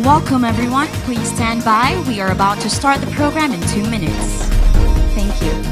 Welcome, everyone. Please stand by. We are about to start the program in 2 minutes. Thank you.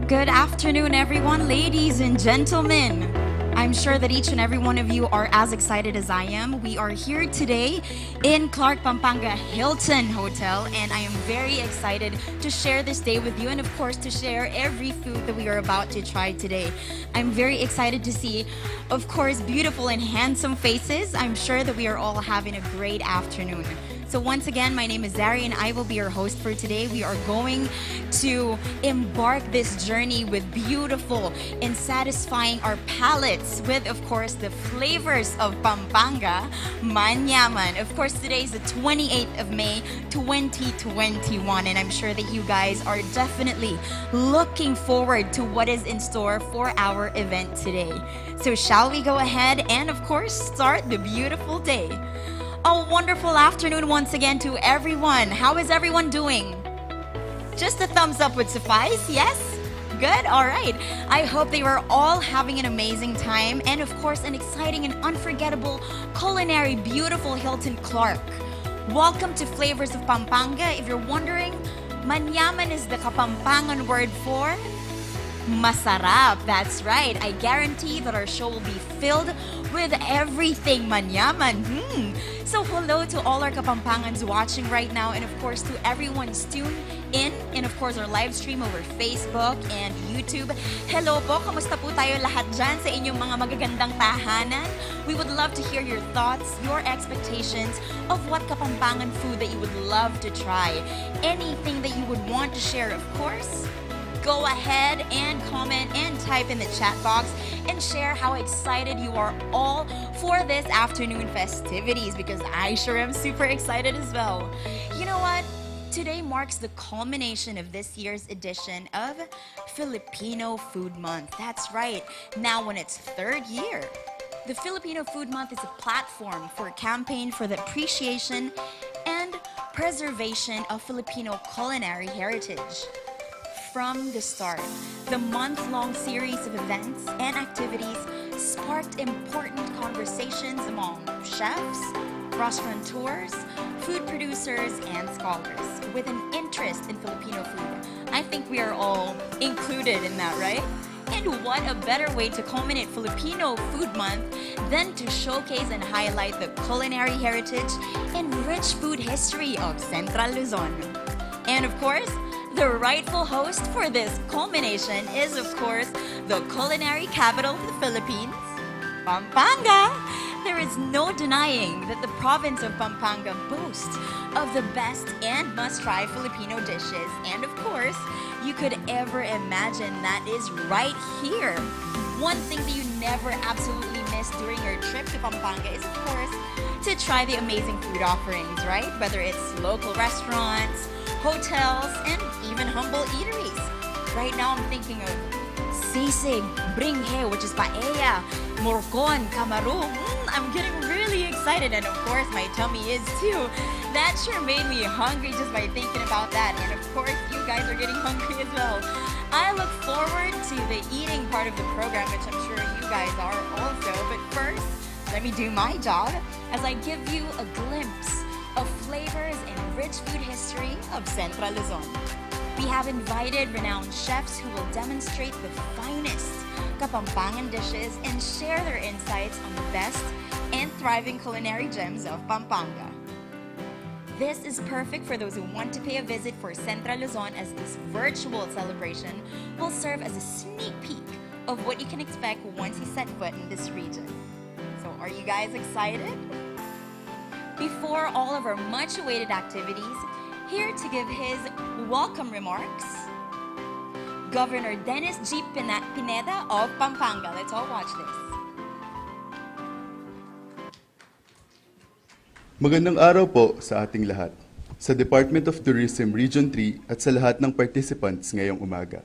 Good afternoon, everyone, ladies and gentlemen. I'm sure that each and every one of you are as excited as I am. We are here today in Clark, Pampanga Hilton Hotel, and I am very excited to share this day with you and, of course, to share every food that we are about to try today. I'm very excited to see, of course, beautiful and handsome faces. I'm sure that we are all having a great afternoon. So once again, my name is Zari and I will be your host for today. We are going to embark this journey with beautiful and satisfying our palates with, of course, the flavors of Pampanga, Manyaman. Of course, today is the 28th of May, 2021, and I'm sure that you guys are definitely looking forward to what is in store for our event today. So shall we go ahead and, of course, start the beautiful day? A wonderful afternoon once again to everyone. How is everyone doing? Just a thumbs up would suffice, yes? Good, all right. I hope they were all having an amazing time and of course an exciting and unforgettable culinary beautiful Hilton Clark. Welcome to Flavors of Pampanga. If you're wondering, Manyaman is the Kapampangan word for Masarap. That's right. I guarantee that our show will be filled with everything Manyaman. So hello to all our Kapampangans watching right now and of course to everyone tuned in and of course our live stream over Facebook and YouTube. Hello po, kamusta po tayo lahat dyan sa inyong mga magagandang tahanan? We would love to hear your thoughts, your expectations of what Kapampangan food that you would love to try. Anything that you would want to share, of course. Go ahead and comment and type in the chat box and share how excited you are all for this afternoon festivities because I sure am super excited as well. You know what? Today marks the culmination of this year's edition of Filipino Food Month. That's right, now in its third year. The Filipino Food Month is a platform for a campaign for the appreciation and preservation of Filipino culinary heritage. From the start, the month-long series of events and activities sparked important conversations among chefs, restaurateurs, food producers, and scholars with an interest in Filipino food. I think we are all included in that, right? And what a better way to culminate Filipino Food Month than to showcase and highlight the culinary heritage and rich food history of Central Luzon. And of course, the rightful host for this culmination is, of course, the culinary capital of the Philippines, Pampanga. There is no denying that the province of Pampanga boasts of the best and must-try Filipino dishes. And of course, you could ever imagine that is right here. One thing that you never absolutely miss during your trip to Pampanga is, of course, to try the amazing food offerings, right? Whether it's local restaurants, hotels, and even humble eateries. Right now, I'm thinking of sisig, bringhe, which is paella, morcon, kamaru. I'm getting really excited, and of course, my tummy is too. That sure made me hungry just by thinking about that, and of course, you guys are getting hungry as well. I look forward to the eating part of the program, which I'm sure you guys are also. But first, let me do my job as I give you a glimpse of flavors and rich food history of Central Luzon. We have invited renowned chefs who will demonstrate the finest Kapampangan dishes and share their insights on the best and thriving culinary gems of Pampanga. This is perfect for those who want to pay a visit for Central Luzon, as this virtual celebration will serve as a sneak peek of what you can expect once you set foot in this region. So are you guys excited? Before all of our much-awaited activities, here to give his welcome remarks, Governor Dennis G. Pineda of Pampanga. Let's all watch this. Magandang araw po sa ating lahat, sa Department of Tourism Region 3 at sa lahat ng participants ngayong umaga.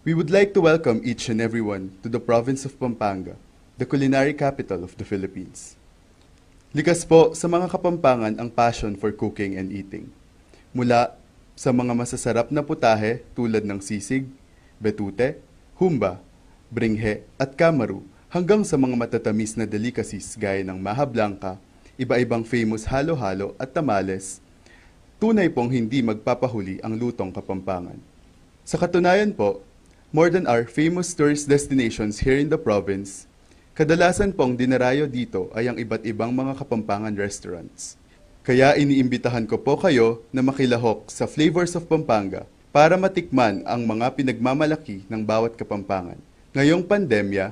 We would like to welcome each and everyone to the province of Pampanga, the culinary capital of the Philippines. Likas po sa mga Kapampangan ang passion for cooking and eating. Mula sa mga masasarap na putahe tulad ng sisig, betute, humba, bringhe at kamaru, hanggang sa mga matatamis na delicacies gaya ng maha blanca, iba-ibang famous halo-halo at tamales, tunay pong hindi magpapahuli ang lutong Kapampangan. Sa katunayan po, more than our famous tourist destinations here in the province, kadalasan pong dinarayo dito ay ang iba't ibang mga Kapampangan restaurants. Kaya iniimbitahan ko po kayo na makilahok sa Flavors of Pampanga para matikman ang mga pinagmamalaki ng bawat Kapampangan. Ngayong pandemya,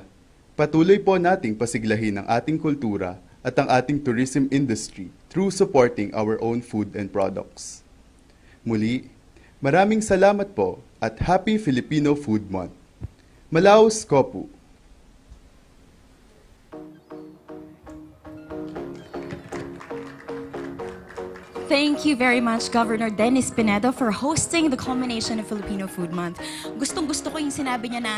patuloy po nating pasiglahin ang ating kultura at ang ating tourism industry through supporting our own food and products. Muli, maraming salamat po at Happy Filipino Food Month. Malaos Kopu! Thank you very much, Governor Dennis Pineda, for hosting the culmination of Filipino Food Month. Gustong-gusto ko yung sinabi niya na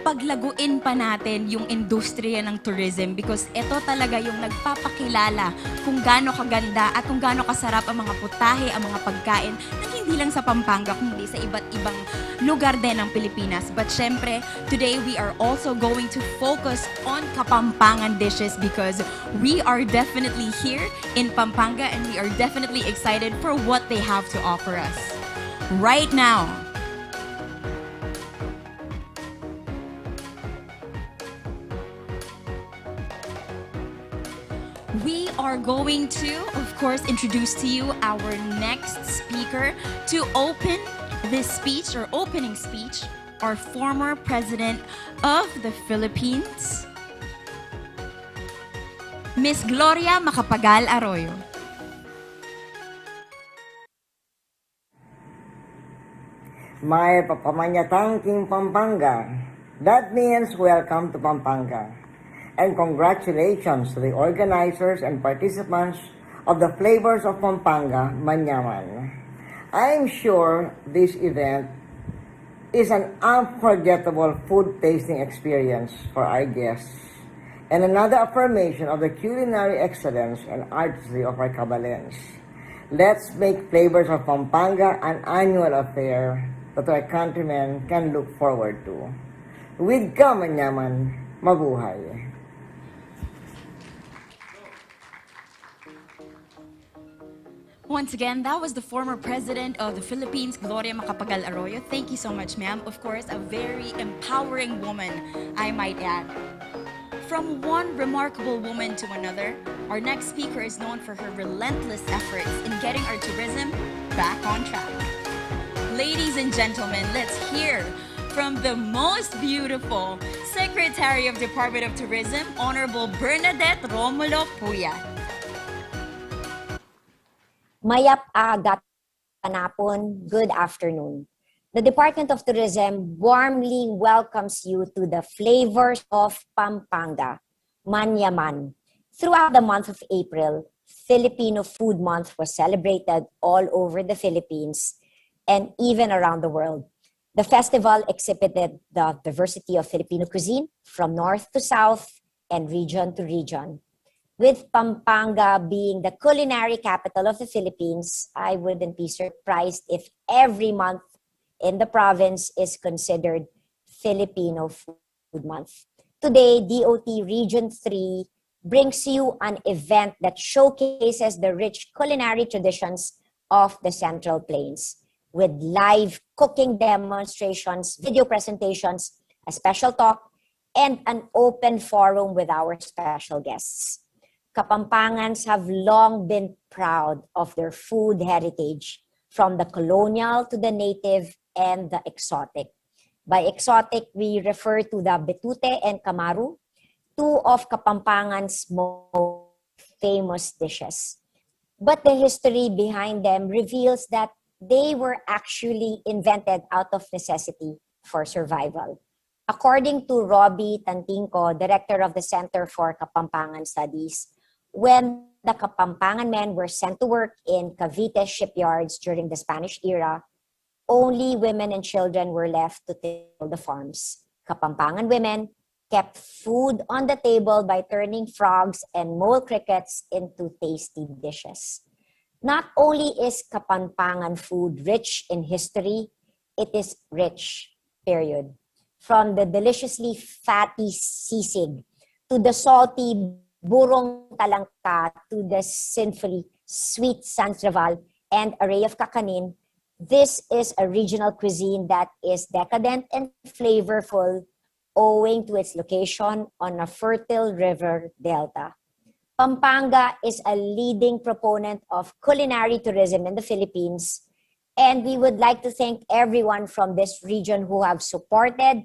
paglaguin pa natin yung industriya ng tourism, because ito talaga yung nagpapakilala kung gaano kaganda at kung gaano kasarap ang mga putahe, ang mga pagkain na hindi lang sa Pampanga, kundi sa iba't ibang lugar din ng Pilipinas. But syempre, today we are also going to focus on Kapampangan dishes, because we are definitely here in Pampanga and we are definitely excited for what they have to offer us right now. We are going to, of course, introduce to you our next speaker to open this speech, or opening speech, our former President of the Philippines, Miss Gloria Macapagal Arroyo. My papamanyatang King Pampanga. That means welcome to Pampanga. And congratulations to the organizers and participants of the Flavors of Pampanga, Manyaman. I'm sure this event is an unforgettable food tasting experience for our guests, and another affirmation of the culinary excellence and artistry of our Cabalens. Let's make Flavors of Pampanga an annual affair that our countrymen can look forward to. With ka, Manyaman, mabuhay. Once again, that was the former president of the Philippines, Gloria Macapagal Arroyo. Thank you so much, ma'am. Of course, a very empowering woman, I might add. From one remarkable woman to another, our next speaker is known for her relentless efforts in getting our tourism back on track. Ladies and gentlemen, let's hear from the most beautiful Secretary of Department of Tourism, Honorable Bernadette Romulo Puyat. Mayap agat panapon, good afternoon. The Department of Tourism warmly welcomes you to the flavors of Pampanga, Manyaman. Throughout the month of April, Filipino Food Month was celebrated all over the Philippines and even around the world. The festival exhibited the diversity of Filipino cuisine from north to south and region to region. With Pampanga being the culinary capital of the Philippines, I wouldn't be surprised if every month in the province is considered Filipino Food Month. Today, DOT Region 3 brings you an event that showcases the rich culinary traditions of the Central Plains with live cooking demonstrations, video presentations, a special talk, and an open forum with our special guests. Kapampangans have long been proud of their food heritage, from the colonial to the native and the exotic. By exotic, we refer to the betute and kamaru, two of Kapampangan's most famous dishes. But the history behind them reveals that they were actually invented out of necessity for survival. According to Robbie Tantingco, director of the Center for Kapampangan Studies, when the Kapampangan men were sent to work in Cavite shipyards during the Spanish era, only women and children were left to till the farms. Kapampangan women kept food on the table by turning frogs and mole crickets into tasty dishes. Not only is Kapampangan food rich in history, it is rich, period. From the deliciously fatty sisig to the salty burong talangka to the sinfully sweet santraval and array of kakanin, this is a regional cuisine that is decadent and flavorful owing to its location on a fertile river delta. Pampanga is a leading proponent of culinary tourism in the Philippines, and we would like to thank everyone from this region who have supported,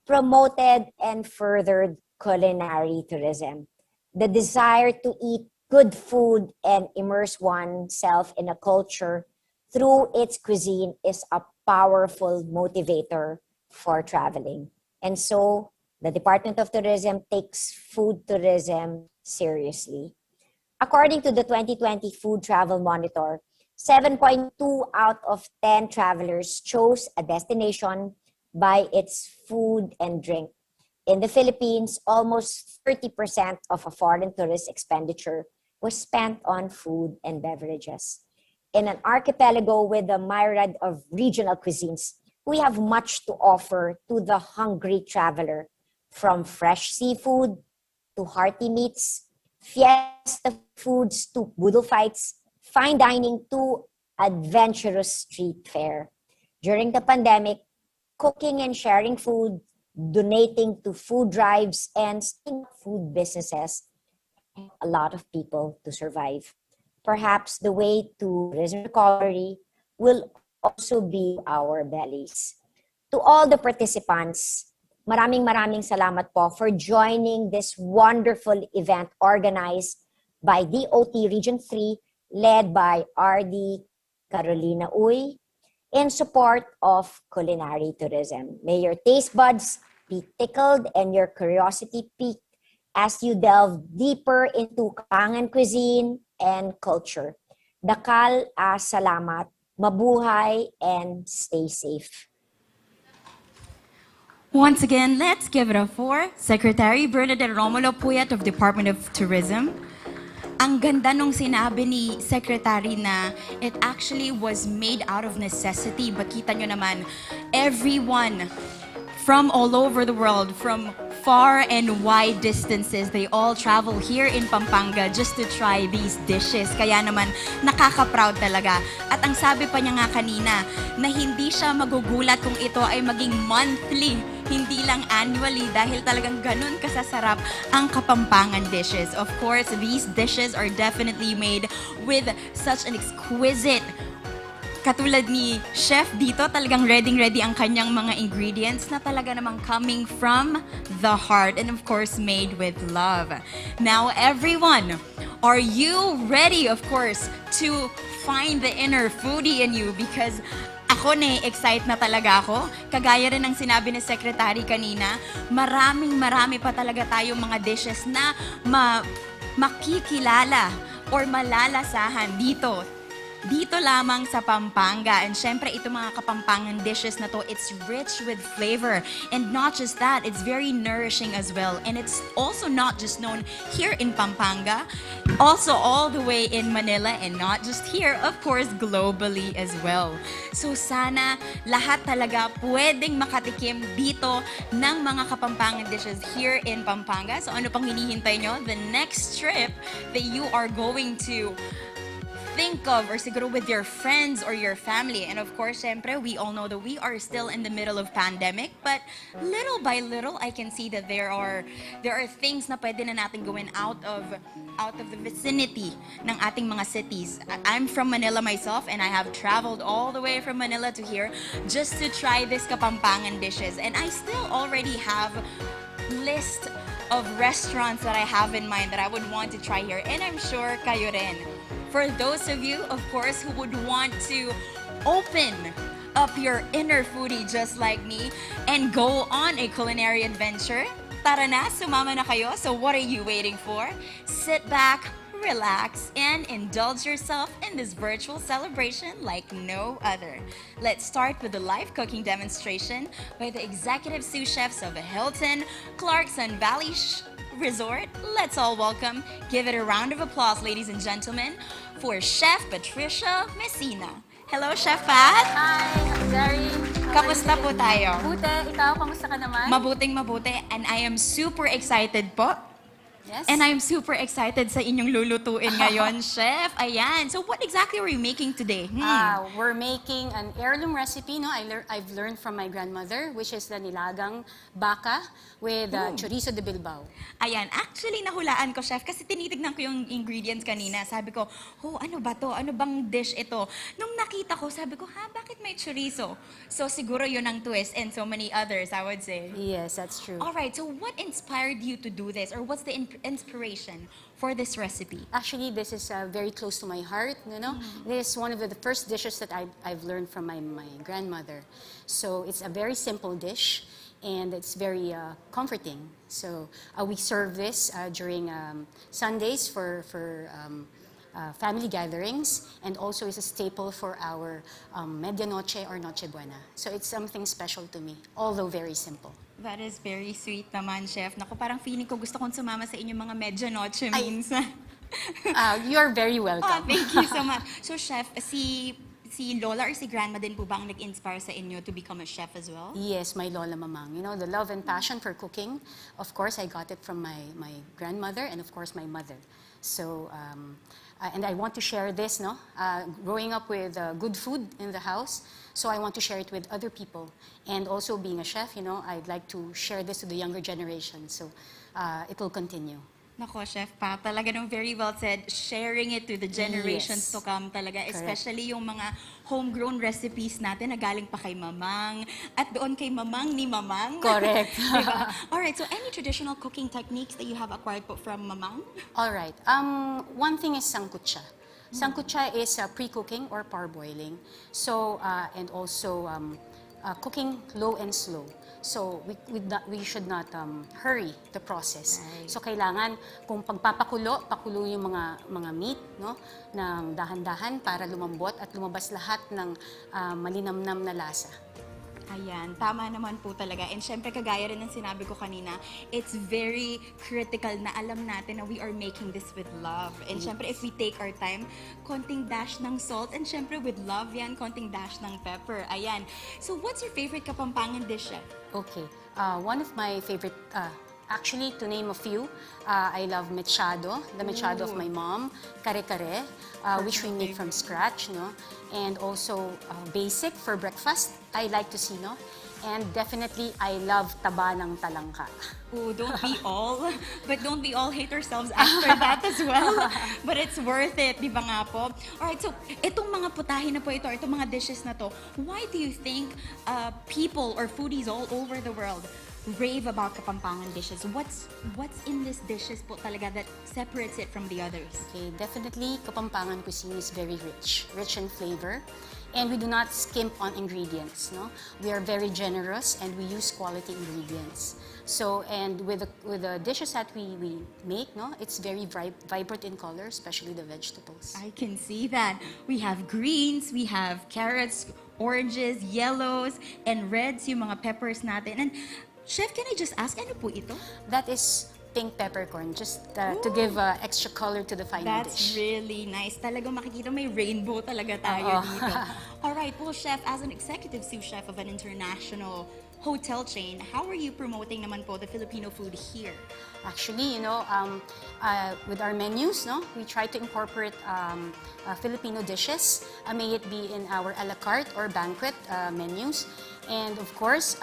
promoted, and furthered culinary tourism. The desire to eat good food and immerse oneself in a culture through its cuisine is a powerful motivator for traveling. And so, the Department of Tourism takes food tourism seriously. According to the 2020 Food Travel Monitor, 7.2 out of 10 travelers chose a destination by its food and drink. In the Philippines, almost 30% of a foreign tourist expenditure was spent on food and beverages. In an archipelago with a myriad of regional cuisines, we have much to offer to the hungry traveler, from fresh seafood to hearty meats, fiesta foods to boodle fights, fine dining to adventurous street fare. During the pandemic, cooking and sharing food, donating to food drives, and starting food businesses help a lot of people to survive. Perhaps the way to tourism recovery will also be our bellies. To all the participants, maraming salamat po for joining this wonderful event organized by DOT Region 3, led by RD Carolina Uy, in support of culinary tourism. May your taste buds be tickled and your curiosity piqued as you delve deeper into Kapampangan cuisine and culture. Dakal salamat, mabuhay, and stay safe. Once again, let's give it up for Secretary Bernadette Romulo Puyat of Department of Tourism. ang ganda nung sinabi ni Secretary na it actually was made out of necessity. But kita nyo naman, everyone from all over the world, from far and wide distances, they all travel here in Pampanga just to try these dishes. Kaya naman, nakaka-proud talaga. At ang sabi pa niya nga kanina, na hindi siya magugulat kung ito ay maging monthly, hindi lang annually, dahil talagang ganun kasasarap ang Kapampangan dishes. Of course, these dishes are definitely made with such an exquisite, katulad ni Chef dito, talagang ready ang kanyang mga ingredients na talaga namang coming from the heart and of course made with love. Now everyone, are you ready of course to find the inner foodie in you? Because ako excite na talaga ako. Kagaya rin ng sinabi ni Secretary kanina, marami pa talaga tayong mga dishes na makikilala or malalasahan dito lamang sa Pampanga. And syempre, ito mga Kapampangan dishes na to, it's rich with flavor. And not just that, it's very nourishing as well. And it's also not just known here in Pampanga, also all the way in Manila, and not just here, of course, globally as well. So sana lahat talaga pwedeng makatikim dito ng mga Kapampangan dishes here in Pampanga. So ano pang hinihintay nyo? The next trip that you are going to think of, or siguro with your friends or your family. And of course, syempre, we all know that we are still in the middle of pandemic, but little by little, I can see that there are things na pwede na natin gawin out of the vicinity ng ating mga cities. I'm from Manila myself, and I have traveled all the way from Manila to here just to try this Kapampangan dishes. And I still already have list of restaurants that I have in mind that I would want to try here, and I'm sure kayo rin. For those of you, of course, who would want to open up your inner foodie just like me and go on a culinary adventure, tara na, sumama na kayo. So what are you waiting for? Sit back, relax, and indulge yourself in this virtual celebration like no other. Let's start with the live cooking demonstration by the executive sous chefs of Hilton, Clarkson Valley Resort. Let's all welcome, give it a round of applause, ladies and gentlemen, for Chef Patricia Messina. Hello, Chef Pat! Hi, Jerry. Kamusta po tayo? Mabuti. Ikaw, kamusta ka naman? Mabuting-mabuti, and I am super excited po. Yes. And I'm super excited sa inyong lulutuin ngayon, Chef. Ayan. So what exactly are you making today? We're making an heirloom recipe. No, I've learned from my grandmother, which is the nilagang baka with chorizo de Bilbao. Ayan. Actually, nahulaan ko, Chef, kasi tinitignan ko yung ingredients kanina. Sabi ko, ano ba to? Ano bang dish ito? Nung nakita ko, sabi ko, bakit may chorizo? So siguro yun ang twist, and so many others, I would say. Yes, that's true. Alright, so what inspired you to do this? Or what's the inspiration for this recipe? Actually, this is very close to my heart. This is one of the first dishes that I've learned from my grandmother. So it's a very simple dish, and it's very comforting. So we serve this during Sundays for family gatherings, and also is a staple for our medianoche or noche buena. So it's something special to me, although very simple. That is very sweet naman, Chef. Naku, parang feeling ko gusto kong sumama sa inyong mga medianoche minsan. You're very welcome. Thank you so much. So, Chef, si Lola or si Grandma din po ba ang nag-inspire sa inyo to become a chef as well? Yes, my Lola Mamang. The love and passion for cooking, of course, I got it from my grandmother and, of course, my mother. So, and I want to share this, growing up with good food in the house, so I want to share it with other people. And also being a chef, I'd like to share this to the younger generation, so it will continue. Nako, Chef Pa, talaga nung very well said, sharing it to the generations Yes. to come talaga, Correct. especially yung mga homegrown recipes natin na galing pa kay Mamang at doon kay Mamang ni Mamang. Correct. Diba? Alright, so any traditional cooking techniques that you have acquired po from Mamang? All right. One thing is sangkutsa. Sangkutsa is pre-cooking or parboiling. So, and also cooking low and slow. So, we should not hurry the process. Right. So, kailangan, kung pakulo yung mga meat, ng dahan-dahan para lumambot at lumabas lahat ng malinamnam na lasa. Ayan, tama naman po talaga. And syempre, kagaya rin ng sinabi ko kanina, it's very critical na alam natin na we are making this with love. And syempre, if we take our time, konting dash ng salt. And syempre, with love yan, konting dash ng pepper. Ayan. So, what's your favorite Kapampangan dish, Chef? Okay. One of my favorite, actually, to name a few, I love mechado, the mechado of my mom, kare-kare, which we make from scratch, no? And also basic for breakfast, I like to see, no? And definitely, I love taba ng talangka. Oh, don't we all? But don't we all hate ourselves after that as well? But it's worth it, di ba nga po? Alright, so itong mga putahe na po ito, itong mga dishes na to, why do you think people or foodies all over the world rave about Kapampangan dishes? What's in these dishes po talaga that separates it from the others? Okay, definitely, Kapampangan cuisine is very rich in flavor. And we do not skimp on ingredients, no? We are very generous and we use quality ingredients. So, and with the dishes that we make, no, it's very vibrant in color, especially the vegetables. I can see that. We have greens, we have carrots, oranges, yellows, and reds, yung mga peppers natin. And Chef, can I just ask, ano po ito? That is pink peppercorn, just to give extra color to the final That's dish. really nice. Talagang makikita may rainbow talaga tayo dito. Alright, well, Chef, as an executive sous chef of an international hotel chain, how are you promoting naman po the Filipino food here? Actually, you know, with our menus, no, we try to incorporate Filipino dishes, may it be in our a la carte or banquet menus. And of course,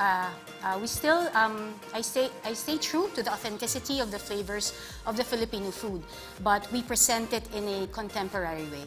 we still, I stay true to the authenticity of the flavors of the Filipino food, but we present it in a contemporary way.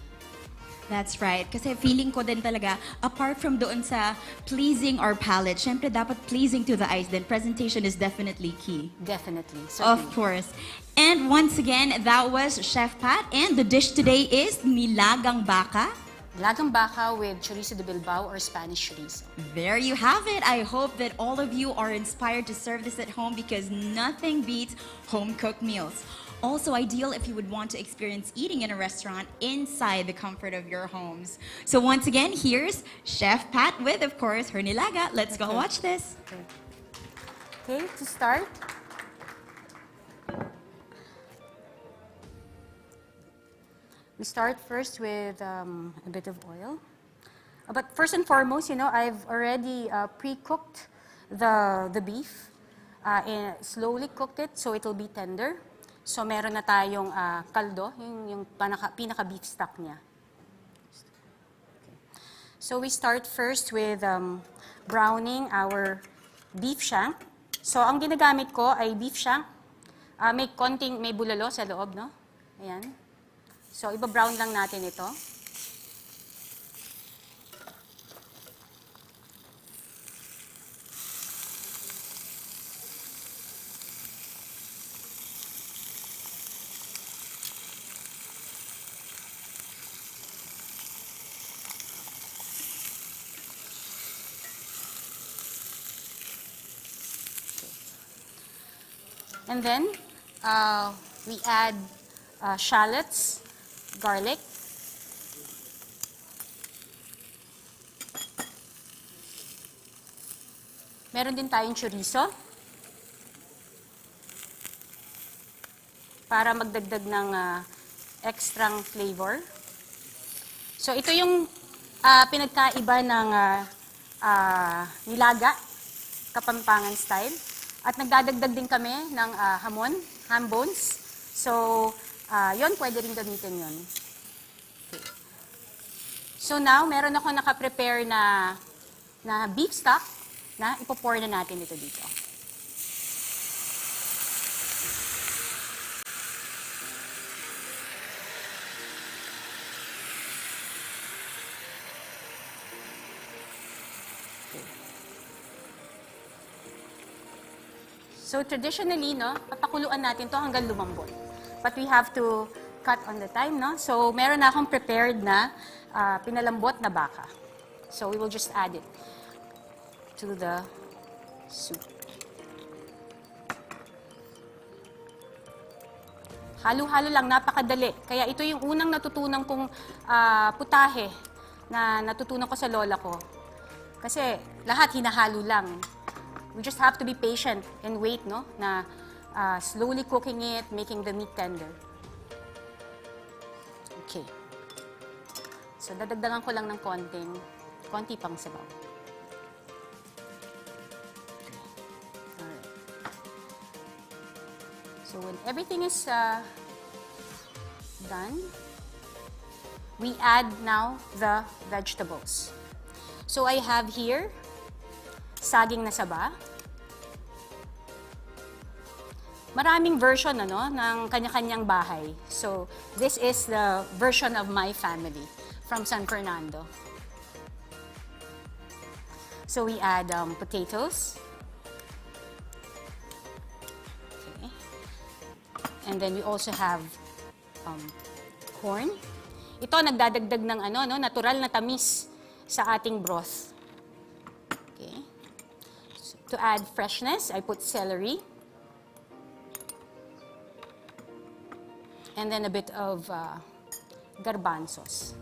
That's right. Kasi feeling ko din talaga, apart from doon sa pleasing our palate, syempre dapat pleasing to the eyes din. Presentation is definitely key. Definitely. Of Certainly. course. And once again, that was Chef Pat. And the dish today is nilagang baka. Lagang baka with chorizo de Bilbao or Spanish chorizo. There you have it. I hope that all of you are inspired to serve this at home because nothing beats home-cooked meals. Also ideal if you would want to experience eating in a restaurant inside the comfort of your homes. So once again, here's Chef Pat with, of course, her nilaga. Let's go watch this. Okay, to start, we start first with a bit of oil. But first and foremost, you know, I've already pre-cooked the beef. And slowly cooked it so it'll be tender. So meron na tayong kaldo, yung pinaka-beef stock niya. Okay. So we start first with browning our beef shank. So ang ginagamit ko ay beef shank. May bulalo sa loob, no? Ayan. So iba-brown lang natin ito. And then, we add shallots, garlic, meron din tayong chorizo para magdagdag ng extrang flavor. So ito yung pinagkaiba ng nilaga, Kapampangan style. At nagdadagdag din kami ng ham bones. So, yon pwede rin gamitin yon. Okay. So now, meron ako naka-prepare na beef stock na ipo-pour na natin ito dito. So traditionally, no, papakuluan natin to hanggang lumambot. But we have to cut on the time, no? So meron na akong prepared na pinalambot na baka. So we will just add it to the soup. Halo-halo lang, napakadali. Kaya ito yung unang natutunan kong putahe na natutunan ko sa lola ko. Kasi lahat hinahalo lang. We just have to be patient and wait, no? Na slowly cooking it, making the meat tender. Okay. So, dadagdagan ko lang ng konti pang sabaw. Alright. So, when everything is done, we add now the vegetables. So, I have here saging na saba. Maraming version ng kanya-kanyang bahay. So, this is the version of my family from San Fernando. So, we add potatoes. Okay. And then we also have corn. Ito, nagdadagdag ng natural na tamis sa ating broth. Okay. So, to add freshness, I put celery. And then a bit of garbanzos.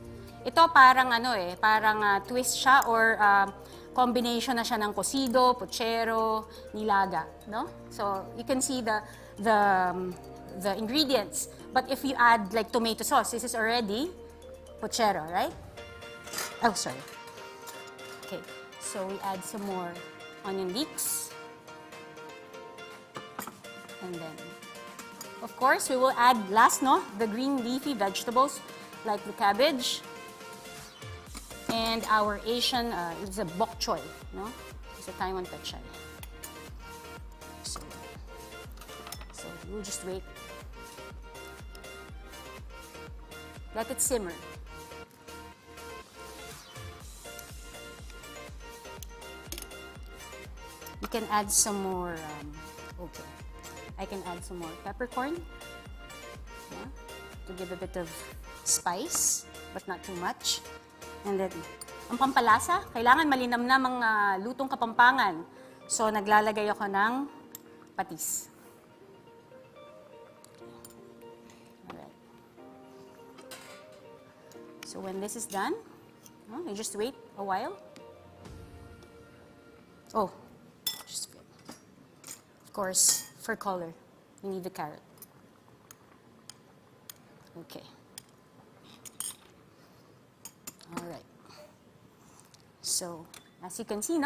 Ito parang parang twist siya or combination na siya ng cocido, puchero, nilaga, no? So you can see the ingredients. But if you add like tomato sauce, this is already puchero, right? Oh, sorry. Okay, so we add some more onion leeks. And then of course, we will add last, the green leafy vegetables like the cabbage and our Asian, it's a bok choy, no? It's a Taiwan pechay. So we'll just wait. Let it simmer. You can add some more, okay. I can add some more peppercorn, to give a bit of spice, but not too much. And then, ang pampalasa, kailangan malinamnam ang lutong Kapampangan. So, naglalagay ako ng patis. Alright. So, when this is done, you just wait a while. Oh, just wait. Of course, for color, we need the carrot. Okay. All right. So, as you can see, we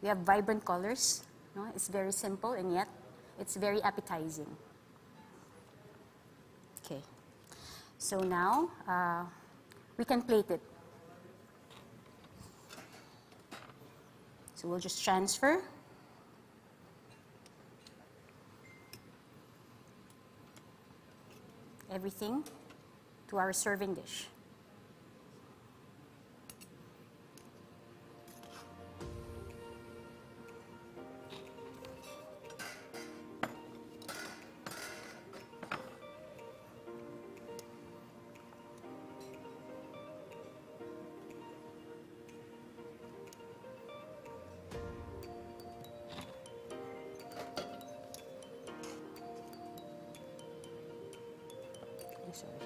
have vibrant colors. It's very simple and yet it's very appetizing. Okay. So now, we can plate it. So we'll just transfer. Everything to our serving dish. Sorry.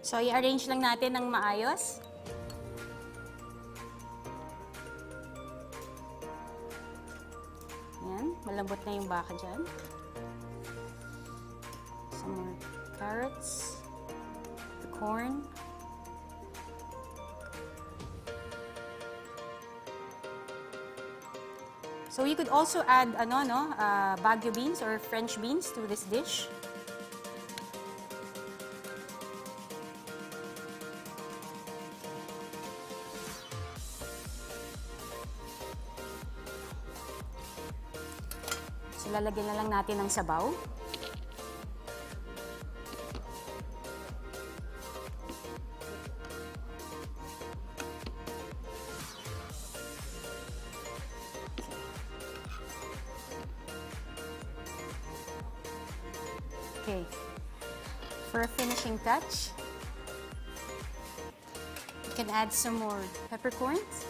So, i-arrange lang natin ng maayos. Yan, malambot na yung baka dyan. Some more carrots, the corn. So you could also add Baguio beans or French beans to this dish. So lalagyan na lang natin ng sabaw. Okay, for a finishing touch, you can add some more peppercorns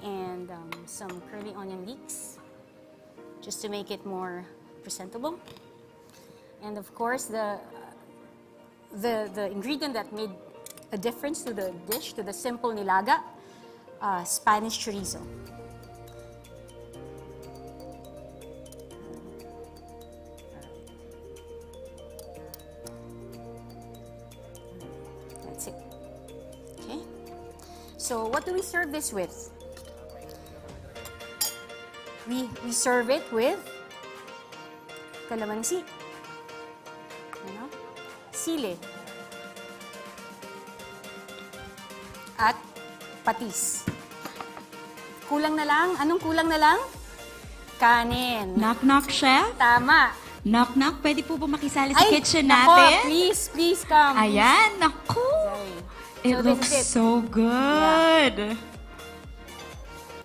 and some curly onion leeks just to make it more presentable. And of course, the ingredient that made a difference to the dish, to the simple nilaga, Spanish chorizo. That's it. Okay. So what do we serve this with? We serve it with calamansi, sili, at patis. Kulang na lang? Anong kulang na lang? Kanin. Knock-knock, chef? Tama. Knock-knock, pwede po ba makisali sa Ay, kitchen nako, natin? please come. Ayan, naku! Sorry. It So, this looks is it. so good.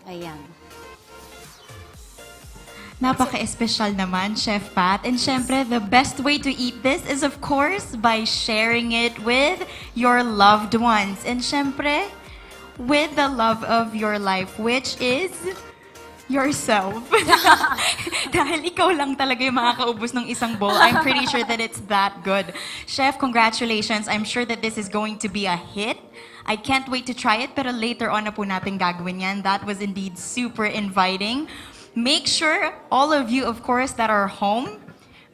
Ayan. Napaka-espesyal naman, Chef Pat. And syempre, the best way to eat this is of course by sharing it with your loved ones. And syempre, with the love of your life, which is yourself. Dahil ikaw lang talaga yung makakaubos ng isang bowl. I'm pretty sure that it's that good. Chef, congratulations. I'm sure that this is going to be a hit. I can't wait to try it, pero later on na po natin gagawin yan. That was indeed super inviting. Make sure, all of you, of course, that are home,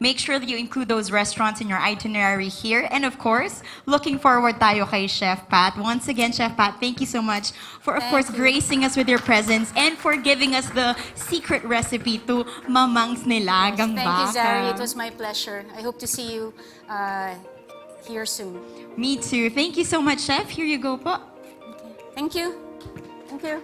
make sure that you include those restaurants in your itinerary here. And of course, looking forward tayo kay Chef Pat. Once again, Chef Pat, thank you so much for, of course, gracing us with your presence and for giving us the secret recipe to Mamang's Nilagang Thank you, Baka. Zari. It was my pleasure. I hope to see you here soon. Me too. Thank you so much, Chef. Here you go po. Okay. Thank you. Thank you.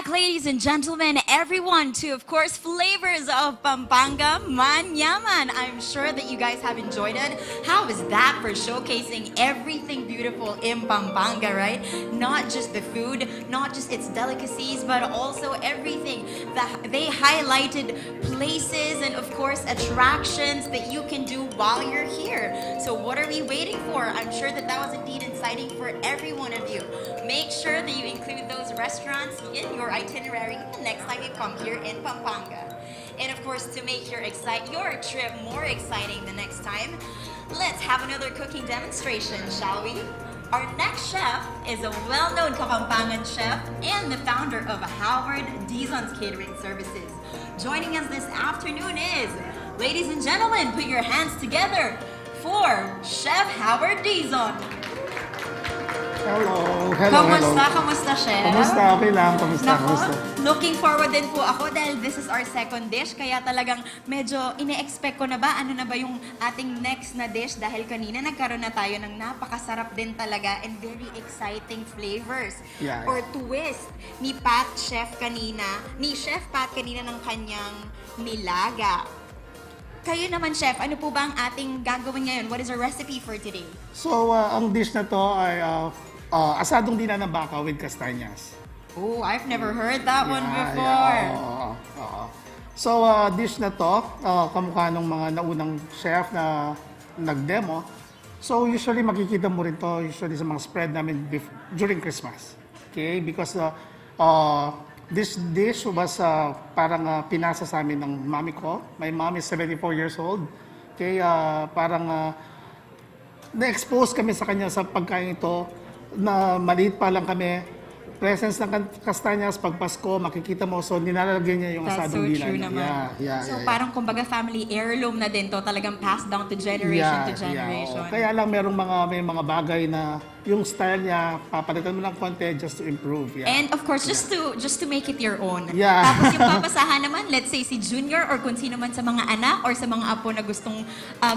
back, ladies and gentlemen, everyone, to, of course, Flavors of Pampanga, Manyaman. I'm sure that you guys have enjoyed it. How is that for showcasing everything beautiful in Pampanga, right? Not just the food, not just its delicacies, but also everything. They highlighted places and, of course, attractions that you can do while you're here. So what are we waiting for? I'm sure that was indeed exciting for every one of you. Make sure that you include those restaurants in your itinerary the next time you come here in Pampanga. And of course, to make your trip more exciting the next time, let's have another cooking demonstration, shall we? Our next chef is a well-known Kapampangan chef and the founder of Howard Dizon's Catering Services. Joining us this afternoon is, ladies and gentlemen, put your hands together for Chef Howard Dizon. Hello. Kamusta, Chef? Kamusta? Okay lang. Nako, looking forward din po ako dahil this is our second dish. Kaya talagang medyo ine-expect ko na ba, ano na ba yung ating next na dish dahil kanina nagkaroon na tayo ng napakasarap din talaga and very exciting flavors. Yeah. Or twist ni Chef Pat kanina ng kanyang nilaga. Kayo naman, Chef, ano po ba ang ating gagawin ngayon? What is our recipe for today? So, ang dish na to ay asadong dina ng baka with castañas. Oh, I've never heard that one before. So, dish na to, kamukha ng mga naunang chef na nag-demo. So, usually makikita mo rin to usually sa mga spread namin during Christmas. Okay? Because this dish was parang pinasa sa amin ng mami ko. My mom is 74 years old. Okay, parang na-expose kami sa kanya sa pagkain ito na maliit pa lang kami. Presence ng castañas pag Pasko, makikita mo. So, nilalagyan niya yung That's asadong so dila. true naman. So, parang kumbaga family heirloom na din to. Talagang passed down to generation to generation. Kaya lang may mga bagay na yung style niya, papalitan mo ng konti just to improve. And of course, just to make it your own. Yeah. Tapos yung papasahan naman, let's say si Junior or kung sino man sa mga anak or sa mga apo na gustong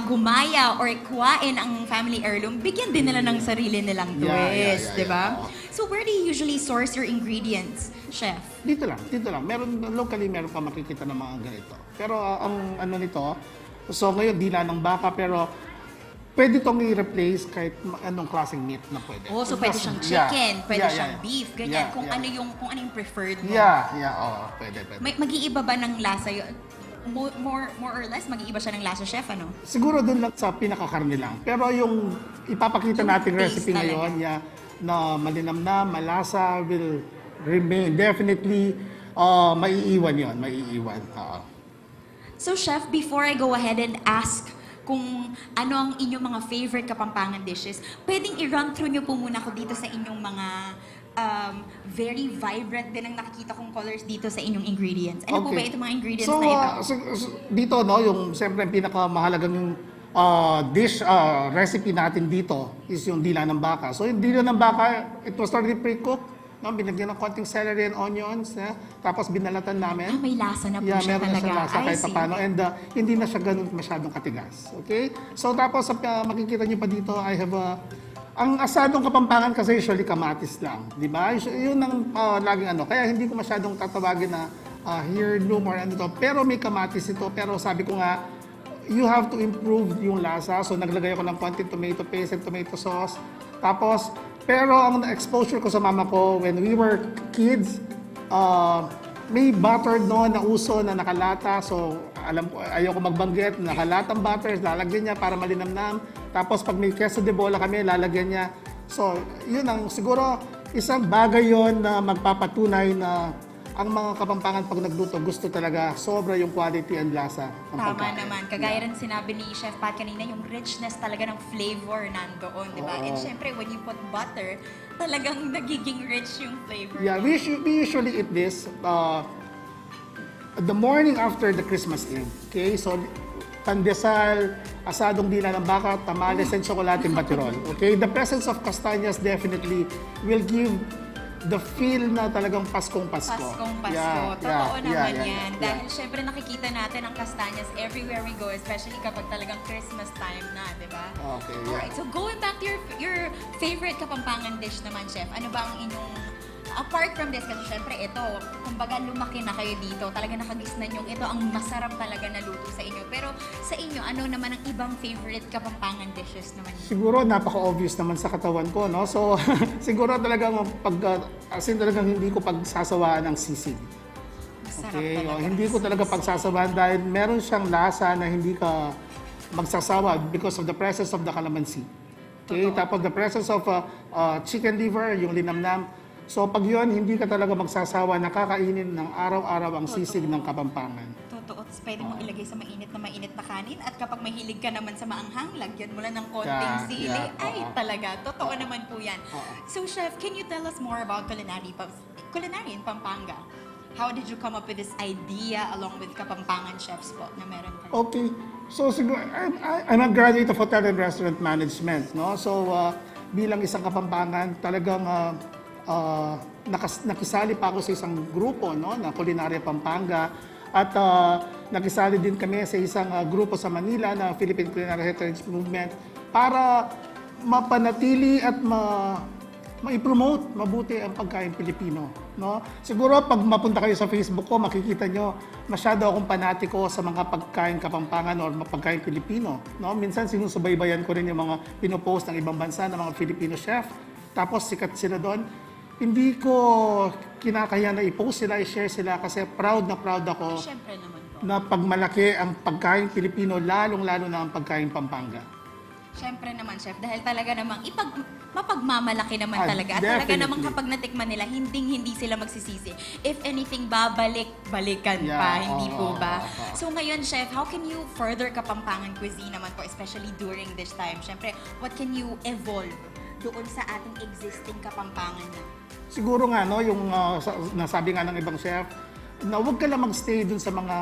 gumaya or kuhain ang family heirloom, bigyan din nila ng sarili nilang twist, di ba? So where do you usually source your ingredients, Chef? Dito lang. Locally, meron ka makikita ng mga ganito. Pero ang ano nito, so ngayon, dila ng baka, pero pwede itong i-replace kahit anong klaseng meat na pwede. Oh, so pwede siyang chicken, pwede siyang beef, ganyan. Kung ano yung preferred mo. Pwede. Mag-iiba ba ng lasa yun? More or less, mag-iiba siya ng lasa, Chef, ano? Siguro dun lang sa pinakakarne lang. Pero yung ipapakita nating recipe ngayon, na malinamnam, malasa, will remain. Definitely, maiiwan yun. So, Chef, before I go ahead and ask kung ano ang inyong mga favorite Kapampangan dishes, pwedeng i-run through nyo po muna ako dito sa inyong mga very vibrant din ang nakikita kong colors dito sa inyong ingredients. Ano po ba itong mga ingredients na ito? So, dito, yung siyempre pinakamahalagang dish recipe natin dito is yung dila ng baka. So, yung dila ng baka, it was already pre-cooked. No? Binagyan ng konting celery and onions. Tapos binalatan namin. May lasa na po siya meron talaga. Na siya lasa kahit paano. And hindi na siya ganun masyadong katigas. Okay? So, tapos makikita niyo pa dito, I have ang asadong Kapampangan kasi usually kamatis lang. Di ba? Yun ang laging ano. Kaya hindi ko masyadong tatawagin na heirloom or ano to. Pero may kamatis ito. Pero sabi ko nga, you have to improve yung lasa. So, naglagay ako ng konting tomato paste and tomato sauce. Tapos, pero ang exposure ko sa mama ko when we were kids, may butter noon na uso na nakalata. So, ayoko magbanggit, nakalatang butter, lalagyan niya para malinamnam. Tapos, pag may queso de bola kami, lalagyan niya. So, yun ang siguro isang bagay yon na magpapatunay na ang mga Kapampangan pag nagluto, gusto talaga sobra yung quality and lasa ng pagkain. Tama naman. Kagaya rin sinabi ni Chef Pat kanina, yung richness talaga ng flavor nandoon, di ba? And syempre, when you put butter, talagang nagiging rich yung flavor. Yeah, we usually eat this the morning after the Christmas Eve. Okay? So, pandesal, asadong dila ng baka, tamales, and tsokolating batirol. Okay? The presence of castañas definitely will give the feel na talagang Paskong Pasko. Paskong Pasko. Totoo naman yan. Dahil syempre nakikita natin ang castañas everywhere we go, especially kapag talagang Christmas time na, di ba? Okay, Alright, so going back to your favorite Kapampangan dish naman, Chef, ano ba ang inyong Apart from this, kasi syempre ito, kumbaga lumaki na kayo dito, talaga nakagisnan yung ito ang masarap talaga na luto sa inyo. Pero sa inyo, ano naman ang ibang favorite Kapampangan dishes naman? Siguro napaka-obvious naman sa katawan ko, no? So, siguro talagang as in talagang hindi ko pagsasawaan ang sisig. Masarap Okay, talaga. hindi ko talaga pagsasawaan dahil meron siyang lasa na hindi ka magsasawa because of the presence of the calamansi. Okay, tapos the presence of chicken liver, yung linamnam. So pag yun, hindi ka talaga magsasawa, nakakainin ng araw-araw ang sisig ng Kapampangan. Totoo. Tapos pwede mo ilagay sa mainit na kanin. At kapag mahilig ka naman sa maanghang, lagyan mo lang ng konting Yeah, sili. yeah, Ay, oo. talaga. Totoo naman po yan. So, Chef, can you tell us more about Culinary in Pampanga? How did you come up with this idea along with Kapampangan chefs po na meron kayo? Okay. So siguro, I'm a graduate of Hotel and Restaurant Management, no? So bilang isang Kapampangan, talagang nakisali pa ako sa isang grupo, no, na Culinary Pampanga. At nakisali din kami sa isang grupo sa Manila na Philippine Culinary Heritage Movement para mapanatili at ma-promote mabuti ang pagkain Pilipino, no? Siguro pag mapunta kayo sa Facebook ko, makikita nyo masyado akong panatiko sa mga pagkain Kapampangan or pagkain Pilipino, no? Minsan sinusubaybayan ko rin yung mga pinopost ng ibang bansa ng mga Filipino chef. Tapos sikat sila doon. Hindi ko kinakaya na i-post sila, i-share sila kasi proud ako Siyempre naman po. na pagmalaki ang pagkain Pilipino, lalong-lalo na ang pagkain Pampanga. Siyempre naman, Chef, dahil talaga namang mapagmamalaki naman talaga. At talaga Definitely. namang kapag natikman nila, hindi sila magsisisi. If anything, balikan Yeah, pa, hindi po oo, ba? oo. So ngayon, Chef, how can you further Kapampangan cuisine naman po, especially during this time? Siyempre, what can you evolve doon sa ating existing Kapampangan na? Siguro nga, no, yung nasabi nga ng ibang chef, na huwag ka lang magstay dun sa mga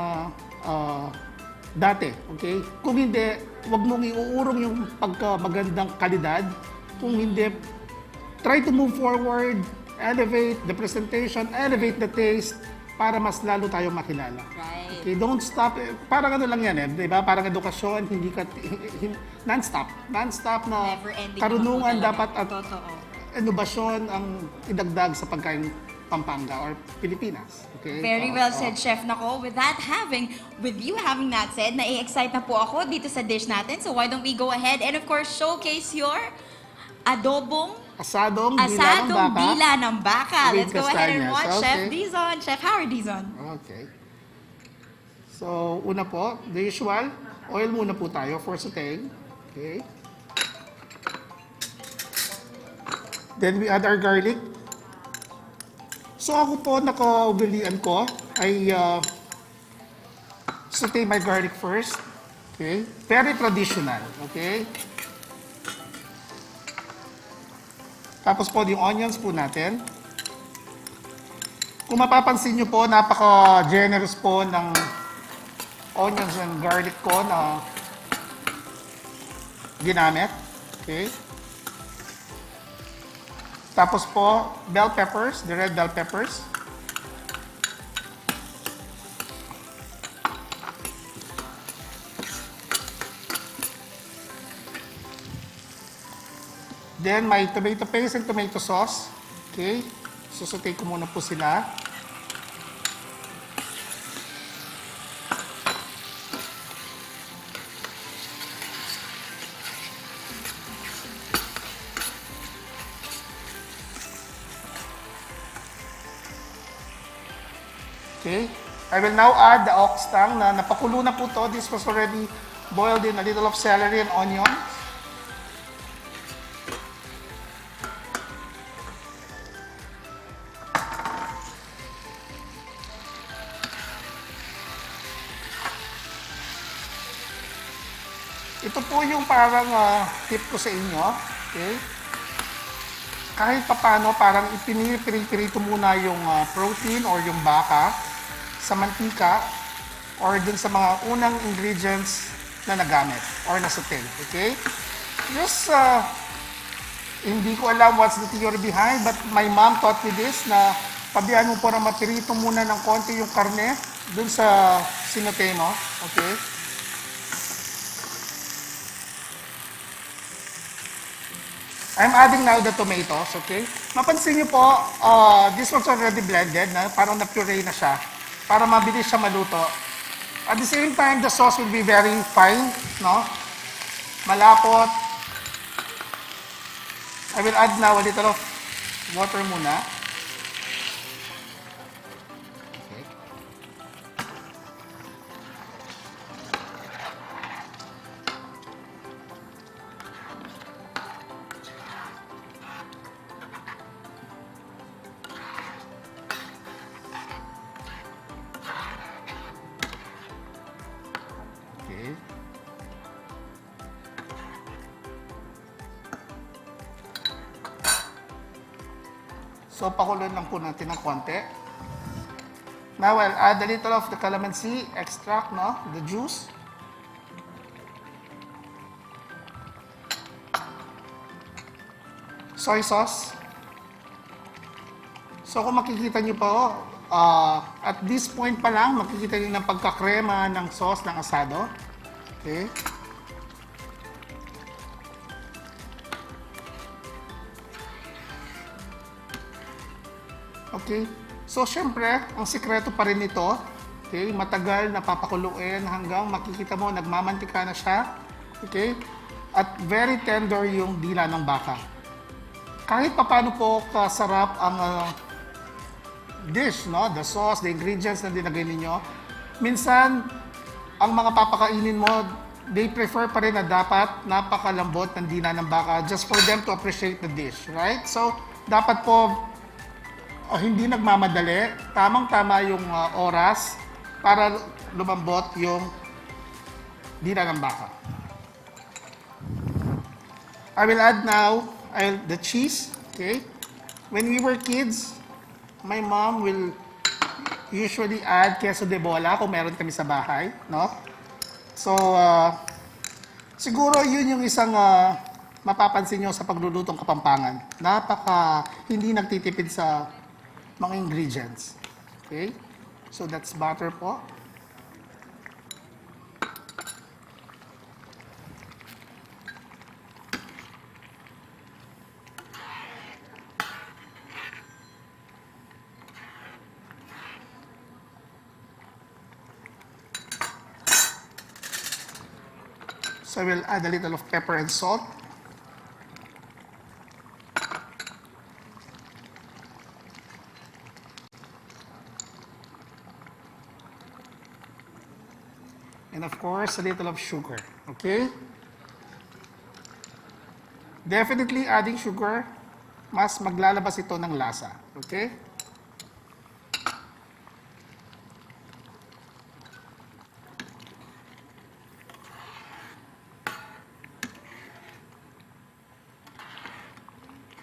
dati, okay? Kung hindi, huwag mong iuurong yung pagkamagandang kalidad. Kung hindi, try to move forward, elevate the presentation, elevate the taste, para mas lalo tayong makilala. Right. Okay, don't stop. Parang ano lang yan di ba? Parang edukasyon, hindi ka, non-stop. Non-stop na Never-ending karunungan naman po dapat talaga. at Totoo. inobasyon ang idagdag sa pagkain Pampanga or Pilipinas. Okay? Very well said, Chef. Nako, with you having that said, nai-excite na po ako dito sa dish natin. So why don't we go ahead and of course showcase your adobong Asadong dila dila ng baka. with Let's go ahead and castañas. watch Okay. Chef Dizon. Chef Howard Dizon. Okay. So, una po, the usual, oil muna po tayo for sauteing. Okay. Then we add our garlic. So ako po, nakaugalian ko ay saute my garlic first. Okay. Very traditional. Okay. Tapos po yung onions po natin. Kung mapapansin nyo po, napaka-generous po ng onions and garlic ko na ginamit. Okay. Tapos po, bell peppers, the red bell peppers. Then, may tomato paste and tomato sauce. Okay. Susutay ko muna po sila. Okay. I will now add the oxtang na napakulo na po to. This was already boiled in a little of celery and onion. Ito po yung parang tip ko sa inyo. Okay. Kahit papano, parang ipinipirito muna yung protein or yung baka sa mantika or dun sa mga unang ingredients na nagamit or nasaute. Okay? Just, hindi ko alam what's the theory behind, but my mom taught me this na pabihan mo po na mapirito muna ng konti yung karne dun sa sinote mo. Okay? I'm adding now the tomatoes, okay? Mapansin niyo po, this one's already blended, na parang na-puree na siya, para mabilis siya maluto. At the same time, the sauce will be very fine, no? Malapot. I will add now a little of water muna. Okay. Okay. So, pakuloy lang po natin ng konti. Now, I'll add a little of the calamansi extract, no? The juice. Soy sauce. So, kung makikita niyo po, at this point pa lang, makikita niyo ng pagkakrema ng sauce ng asado. Okay. Okay. So, syempre, ang sikreto pa rin nito, okay, matagal na papakuluin hanggang makikita mo, nagmamantika na siya. Okay. At very tender yung dila ng baka. Kahit paano po kasarap ang dish, no? The sauce, the ingredients na dinagay ninyo. Minsan, ang mga papakainin mo, they prefer pa rin na dapat napakalambot ng dila ng baka just for them to appreciate the dish, right? So, dapat po hindi nagmamadali, tamang-tama yung oras para lumambot yung dila ng baka. I will add now the cheese, okay? When we were kids, my mom will usually add queso de bola kung meron kami sa bahay, no? So, siguro yun yung isang mapapansin nyo sa paglulutong Kapampangan. Hindi nagtitipid sa mga ingredients. Okay? So, that's butter po. So, I will add a little of pepper and salt. And of course, a little of sugar. Okay? Definitely adding sugar, mas maglalabas ito ng lasa. Okay?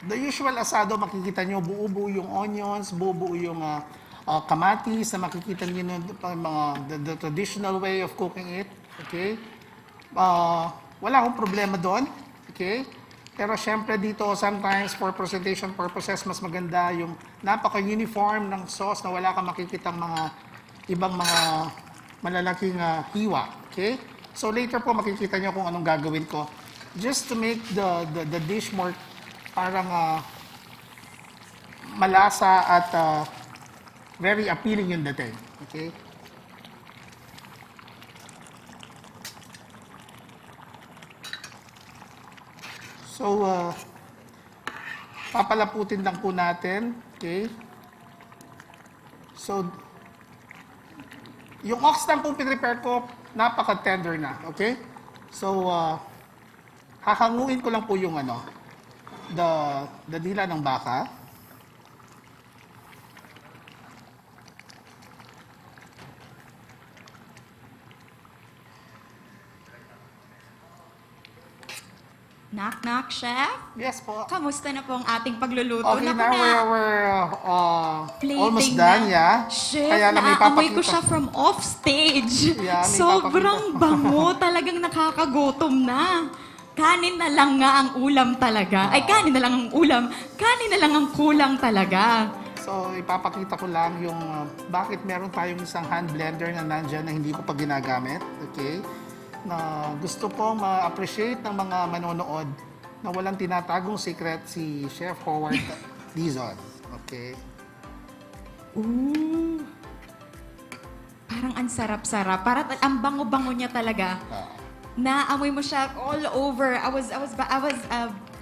The usual asado, makikita nyo, buo-buo yung onions, buo-buo yung kamatis na makikita niyo the traditional way of cooking it. Okay? Wala akong problema doon. Okay? Pero syempre dito, sometimes for presentation purposes, mas maganda yung napaka-uniform ng sauce na wala kang makikitang mga ibang mga malalaking hiwa. Okay? So later po makikita niyo kung anong gagawin ko. Just to make the dish more parang malasa at very appealing yung dating. Okay? So, papalaputin lang po natin. Okay? So, yung oxtail po pinrepare ko, napaka-tender na. Okay? So, hahanguin ko lang po yung the dila ng baka. Knock-knock, Chef? Yes po. Kamusta na po ang ating pagluluto? Okay, Naku now na, we're plating almost done, na. yeah. Chef, Kaya lang may naaamoy ko papakita. siya from off-stage. Yeah, may Sobrang bango, talagang nakakagutom na. Kanin na lang nga ang ulam talaga. Ay, kanin na lang ang ulam. Kanin na lang ang kulang talaga. So, ipapakita ko lang yung bakit meron tayong isang hand blender na nandyan na hindi ko pa ginagamit. Okay? Na gusto pong ma-appreciate ng mga manonood na walang tinatagong secret si Chef Howard Dizon. Okay? Ooh. Parang ang sarap-sarap. Parang ang bango-bango niya talaga. Naamoy mo siya all over. I was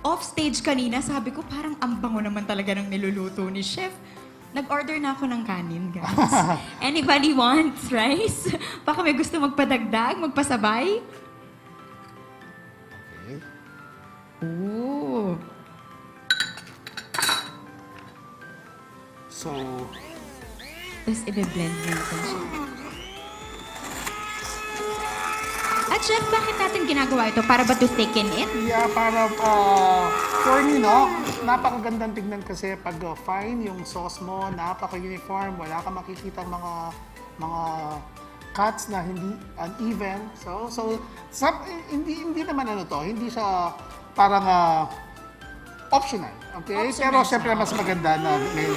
off stage kanina. Sabi ko, parang ang bango naman talaga ng niluluto ni Chef. Nag-order na ako ng kanin, guys. Anybody wants rice? Baka may gusto magpadagdag, magpasabay? Okay. Ooh. So, Tapos i-blend natin siya. At Chef, bakit natin ginagawa ito? Para ba to thicken it? yeah, para for me, no, napakagandang tignan kasi pag fine yung sauce mo, napaka-uniform, wala ka makikita mga cuts na hindi uneven. Hindi naman hindi siya parang optional, okay? Optional Pero syempre mas maganda na may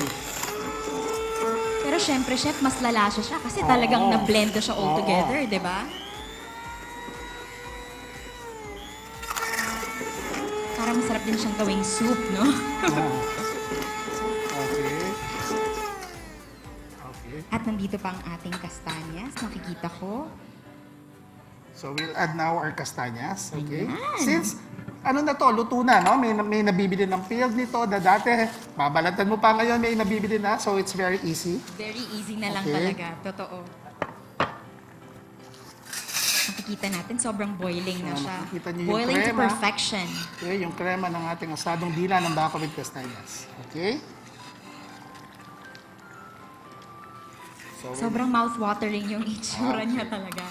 Pero syempre, Chef, mas lala siya kasi talagang na-blend na siya all together, di ba? Parang masarap din siyang gawing soup, no? Okay. Okay. At nandito pa ang ating kastanyas, nakikita ko. So we'll add now our castañas, okay? Ayan. Since luto na, no? May nabibili ng peeled nito na dati, babalatan mo pa ngayon, may nabibili na, so it's very easy. Very easy na lang Okay. talaga, totoo. Makikita natin, sobrang boiling na siya. Makikita niyo yung Boiling to crema. perfection. Okay, yung krema ng ating asadong dila ng baka with castañas. Okay? So, Sobrang mouth-watering yung itsura niya talaga.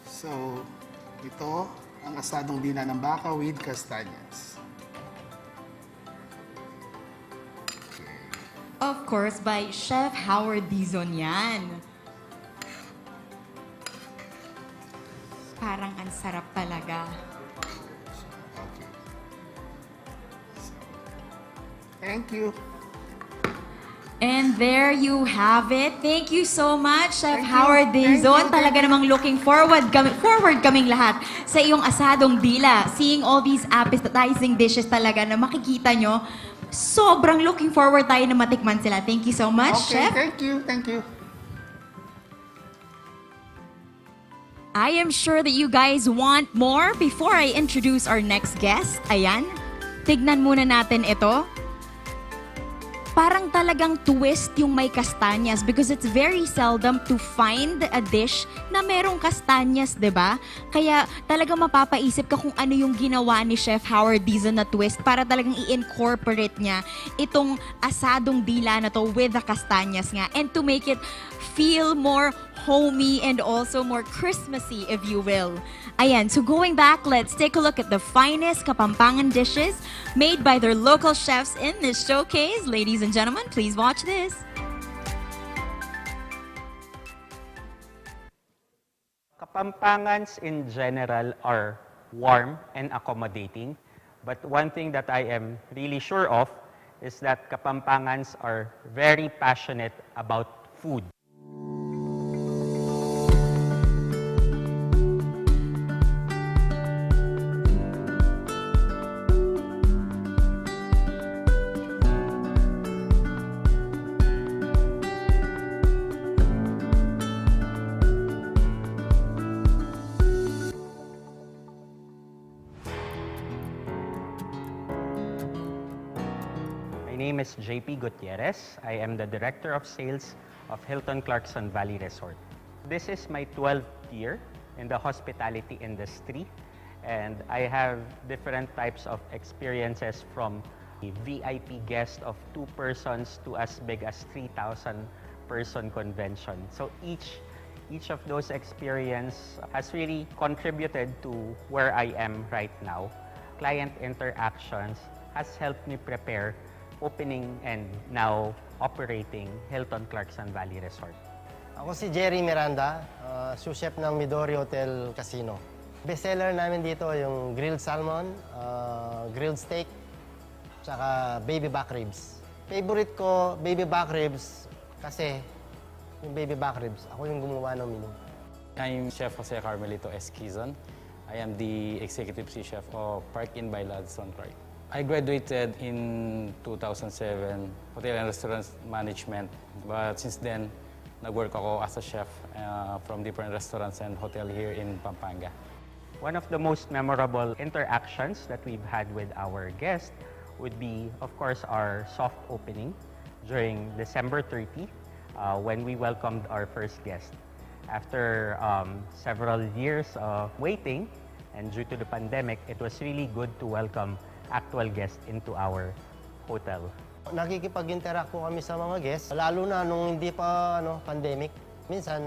So, ito ang asadong dila ng baka with castañas. Of course, by Chef Howard Dizon yan. Parang ang sarap talaga. Okay. So, thank you. And there you have it. Thank you so much, Chef Thank you. Howard Thank Dizon. you. Talaga namang looking forward kaming lahat sa iyong asadong dila. Seeing all these appetizing dishes talaga na makikita nyo, sobrang looking forward tayo na matikman sila. Thank you so much, Okay, Chef. thank you. Thank you. I am sure that you guys want more. Before I introduce our next guest, ayan, tignan muna natin ito. Parang talagang twist yung may kastanyas because it's very seldom to find a dish na merong kastanyas, 'di ba? Kaya talagang mapapaisip ka kung ano yung ginawa ni Chef Howard Dizon na twist para talagang i-incorporate niya itong asadong dila na to with the kastanyas nga and to make it feel more homey and also more Christmassy, if you will. Ayan, so going back, let's take a look at the finest Kapampangan dishes made by their local chefs in this showcase. Ladies and gentlemen, please watch this. Kapampangans in general are warm and accommodating, but one thing that I am really sure of is that Kapampangans are very passionate about food. My name is JP Gutierrez. I am the Director of Sales of Hilton Clarkson Valley Resort. This is my 12th year in the hospitality industry, and I have different types of experiences from a VIP guest of 2 persons to as big as 3,000 person convention. So each of those experience has really contributed to where I am right now. Client interactions has helped me prepare opening and now operating Hilton Clarkson Valley Resort. Ako si Jerry Miranda, sous chef ng Midori Hotel Casino. Bestseller namin dito yung grilled salmon, grilled steak, tsaka baby back ribs. Favorite ko, baby back ribs, kasi yung baby back ribs, ako yung gumawa ng menu. I'm Chef Jose Carmelito Esquizon. I am the executive sous chef of Park Inn by Ladson Clark. I graduated in 2007, hotel and restaurant management. But since then, nag-work ako as a chef from different restaurants and hotel here in Pampanga. One of the most memorable interactions that we've had with our guests would be, of course, our soft opening during December 30, when we welcomed our first guest. After several years of waiting, and due to the pandemic, it was really good to welcome actual guests into our hotel. Nakikipag-interact po kami sa mga guests, lalo na nung hindi pa pandemic. Minsan,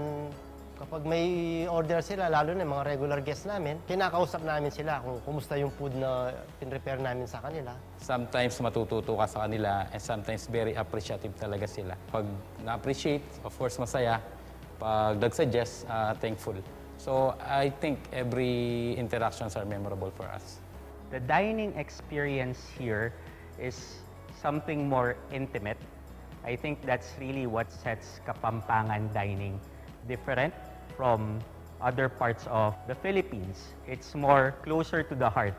kapag may order sila, lalo na yung mga regular guests namin, kinakausap namin sila kung kumusta yung food na pin-prepare namin sa kanila. Sometimes matututo ka sa kanila and sometimes very appreciative talaga sila. Pag na-appreciate, of course masaya. Pag nag-suggest, thankful. So I think every interactions are memorable for us. The dining experience here is something more intimate. I think that's really what sets Kapampangan dining different from other parts of the Philippines. It's more closer to the heart.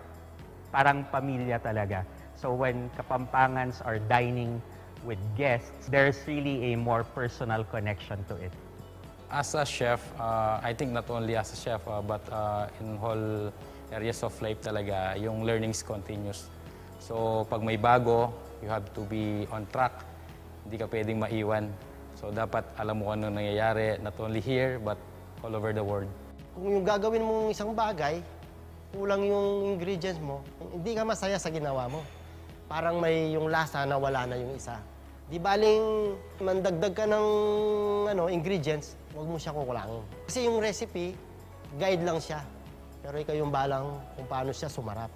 Parang pamilya talaga. So when Kapampangans are dining with guests, there's really a more personal connection to it. As a chef, I think not only as a chef, but in whole areas of life talaga, yung learnings continues. So pag may bago, you have to be on track. Hindi ka pwedeng maiwan. So dapat alam mo ano nangyayari, not only here, but all over the world. Kung yung gagawin mong isang bagay, kulang yung ingredients mo, hindi ka masaya sa ginawa mo. Parang may yung lasa na wala na yung isa. Di baling mandagdag ka ng ingredients, huwag mo siya kukulangin. Kasi yung recipe, guide lang siya. Pero ikaw yung balang kung paano siya sumarap.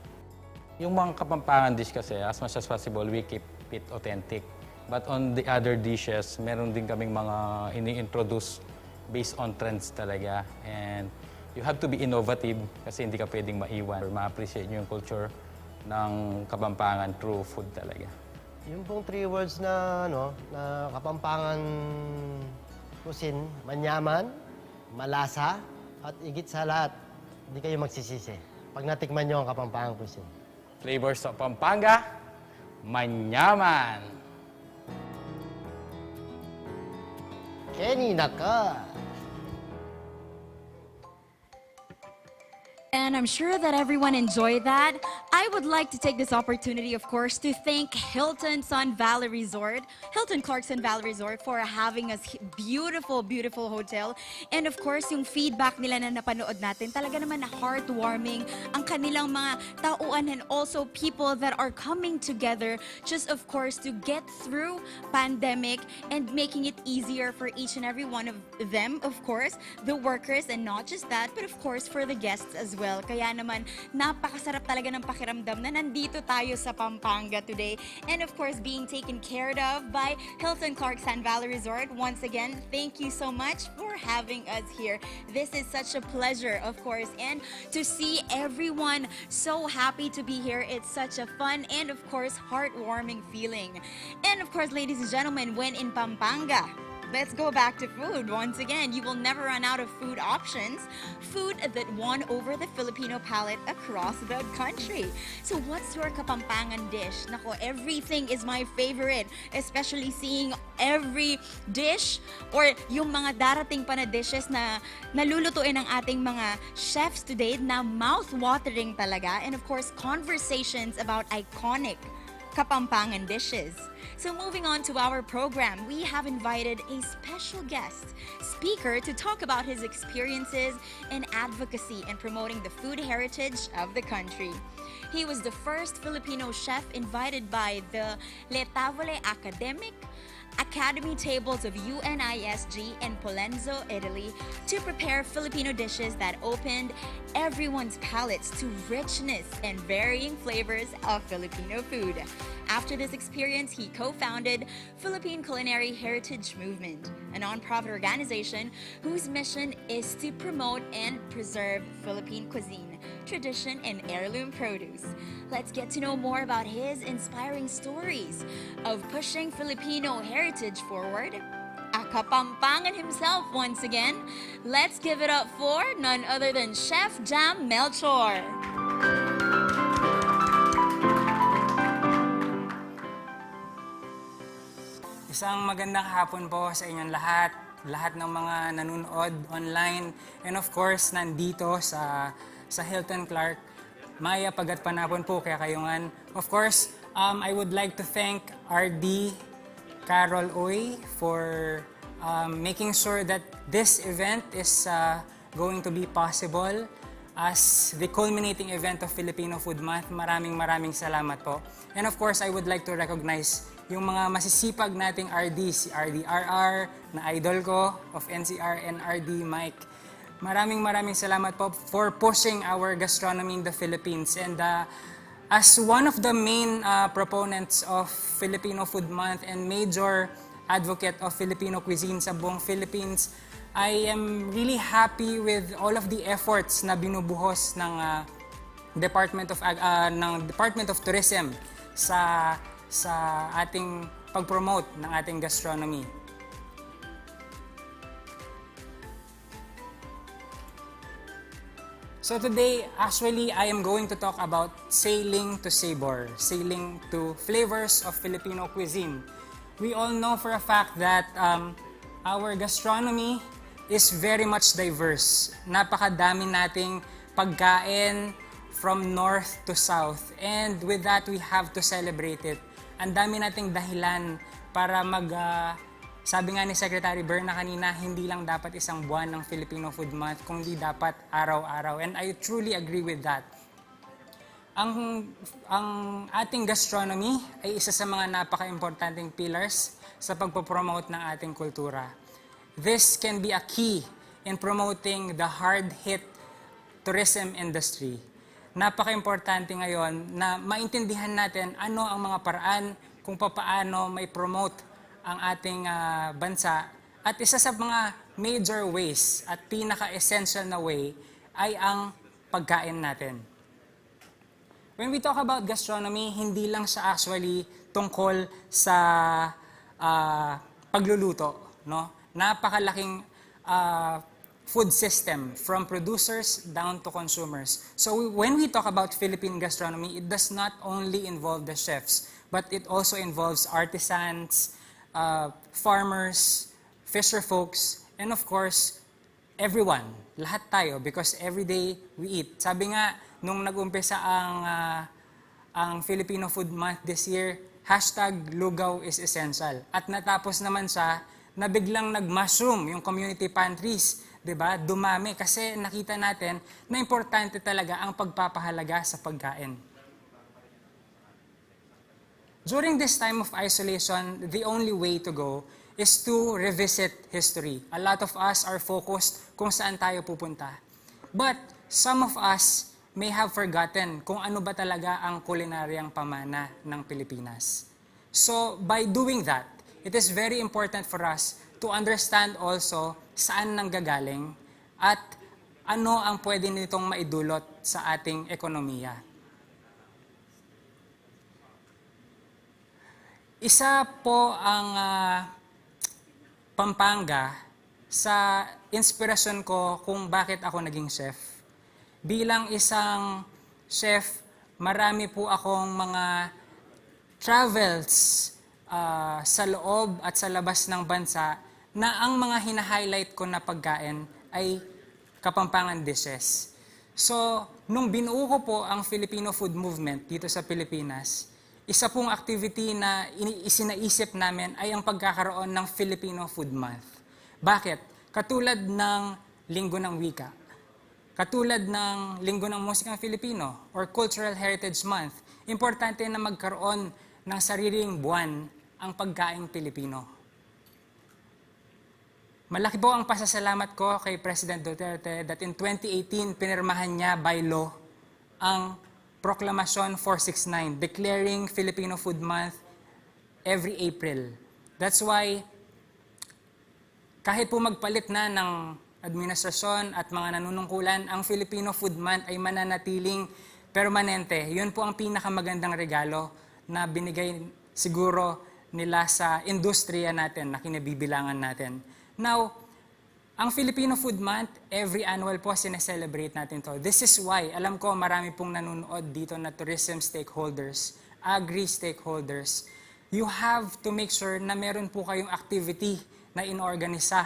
Yung mga Kapampangan dish kasi, as much as possible, we keep it authentic. But on the other dishes, meron din kaming mga ini-introduce based on trends talaga. And you have to be innovative kasi hindi ka pwedeng maiwan or ma-appreciate nyo yung culture ng Kapampangan through food talaga. Yung pong 3 words na, na Kapampangan cuisine, manyaman, malasa, at higit sa lahat, hindi kayo magsisisi pag natikman nyo ang Kapampangan cuisine. Flavors of Pampanga, manyaman! Kenny naka! And I'm sure that everyone enjoyed that. I would like to take this opportunity, of course, to thank Hilton Sun Valley Resort, Hilton Clarkson Valley Resort, for having us beautiful, beautiful hotel. And of course, yung feedback nila na napanood natin, talaga naman heartwarming ang kanilang mga tauan and also people that are coming together just, of course, to get through pandemic and making it easier for each and every one of them, of course, the workers, and not just that, but of course, for the guests as well. Kaya naman, napakasarap talaga ng pakiramdam na nandito tayo sa Pampanga today. And of course, being taken care of by Hilton Clarkson Valley Resort. Once again, thank you so much for having us here. This is such a pleasure, of course. And to see everyone so happy to be here, it's such a fun and, of course, heartwarming feeling. And of course, ladies and gentlemen, when in Pampanga, let's go back to food. Once again, you will never run out of food options. Food that won over the Filipino palate across the country. So what's your Kapampangan dish? Nako, everything is my favorite. Especially seeing every dish or yung mga darating pa na dishes na nalulutuin ng ating mga chefs today na mouth-watering talaga. And of course, conversations about iconic Kapampangan dishes. So moving on to our program, we have invited a special guest speaker to talk about his experiences in advocacy and promoting the food heritage of the country. He was the first Filipino chef invited by the Le Tavole Academy tables of UNISG in Polenzo, Italy, to prepare Filipino dishes that opened everyone's palates to richness and varying flavors of Filipino food. After this experience, he co-founded Philippine Culinary Heritage Movement, a nonprofit organization whose mission is to promote and preserve Philippine cuisine, tradition, and heirloom produce. Let's get to know more about his inspiring stories of pushing Filipino heritage forward. Ako Kapampangan himself once again. Let's give it up for none other than Chef Jam Melchor. Isang magandang hapon po sa inyong lahat, lahat ng mga nanonood online, and of course, nandito sa Hilton Clark. Maya pagat panapon po kaya kayungan. Of course, I would like to thank RD Carol Oy for making sure that this event is going to be possible as the culminating event of Filipino Food Month. Maraming salamat po. And of course, I would like to recognize yung mga masisipag nating RD, si RD RR, na idol ko of NCR, and RD Mike. Maraming salamat po for pushing our gastronomy in the Philippines. And as one of the main proponents of Filipino Food Month and major advocate of Filipino cuisine sa buong Philippines, I am really happy with all of the efforts na binubuhos ng Department of Tourism sa ating pag-promote ng ating gastronomy. So today, actually, I am going to talk about sailing to savor, sailing to flavors of Filipino cuisine. We all know for a fact that our gastronomy is very much diverse. Napakadami nating pagkain from north to south. And with that, we have to celebrate it. Ang dami nating dahilan para sabi nga ni Secretary Berna kanina, hindi lang dapat isang buwan ng Filipino Food Month, kundi dapat araw-araw. And I truly agree with that. Ang ating gastronomy ay isa sa mga napaka-importanting pillars sa pagpopromote ng ating kultura. This can be a key in promoting the hard-hit tourism industry. Napaka-importante ngayon na maintindihan natin ano ang mga paraan kung paano may promote ang ating bansa. At isa sa mga major ways at pinaka-essential na way ay ang pagkain natin. When we talk about gastronomy, hindi lang siya actually tungkol sa pagluluto, no? Napakalaking food system from producers down to consumers. So when we talk about Philippine gastronomy, it does not only involve the chefs, but it also involves artisans, farmers, fisher folks, and of course, everyone. Lahat tayo, because every day we eat. Sabi nga, nung nag-umpisa ang Filipino Food Month this year, #lugaw is essential. At natapos naman siya na biglang nag-mushroom yung community pantries. Diba? Dumami kasi nakita natin na importante talaga ang pagpapahalaga sa pagkain. During this time of isolation, the only way to go is to revisit history. A lot of us are focused kung saan tayo pupunta. But some of us may have forgotten kung ano ba talaga ang kulinaryang pamana ng Pilipinas. So by doing that, it is very important for us to understand also saan nanggagaling at ano ang pwede nitong maidulot sa ating ekonomiya. Isa po ang Pampanga sa inspirasyon ko kung bakit ako naging chef. Bilang isang chef, marami po akong mga travels sa loob at sa labas ng bansa na ang mga hina-highlight ko na pagkain ay Kapampangan dishes. So, nung binuo ko po ang Filipino food movement dito sa Pilipinas, isa pong activity na isinaisip namin ay ang pagkakaroon ng Filipino Food Month. Bakit? Katulad ng Linggo ng Wika, katulad ng Linggo ng Musikang Filipino or Cultural Heritage Month, importante na magkaroon ng sariling buwan ang pagkaing Pilipino. Malaki po ang pasasalamat ko kay President Duterte that in 2018, pinirmahan niya by law ang Proclamation 469, declaring Filipino Food Month every April. That's why, kahit po magpalit na ng administrasyon at mga nanunungkulan, ang Filipino Food Month ay mananatiling permanente. Yun po ang pinakamagandang regalo na binigay siguro nila sa industriya natin na kinabibilangan natin. Now, ang Filipino Food Month, every annual po sineselebrate natin to. This is why, alam ko marami pong nanonood dito na tourism stakeholders, agri-stakeholders. You have to make sure na meron po kayong activity na inorganisa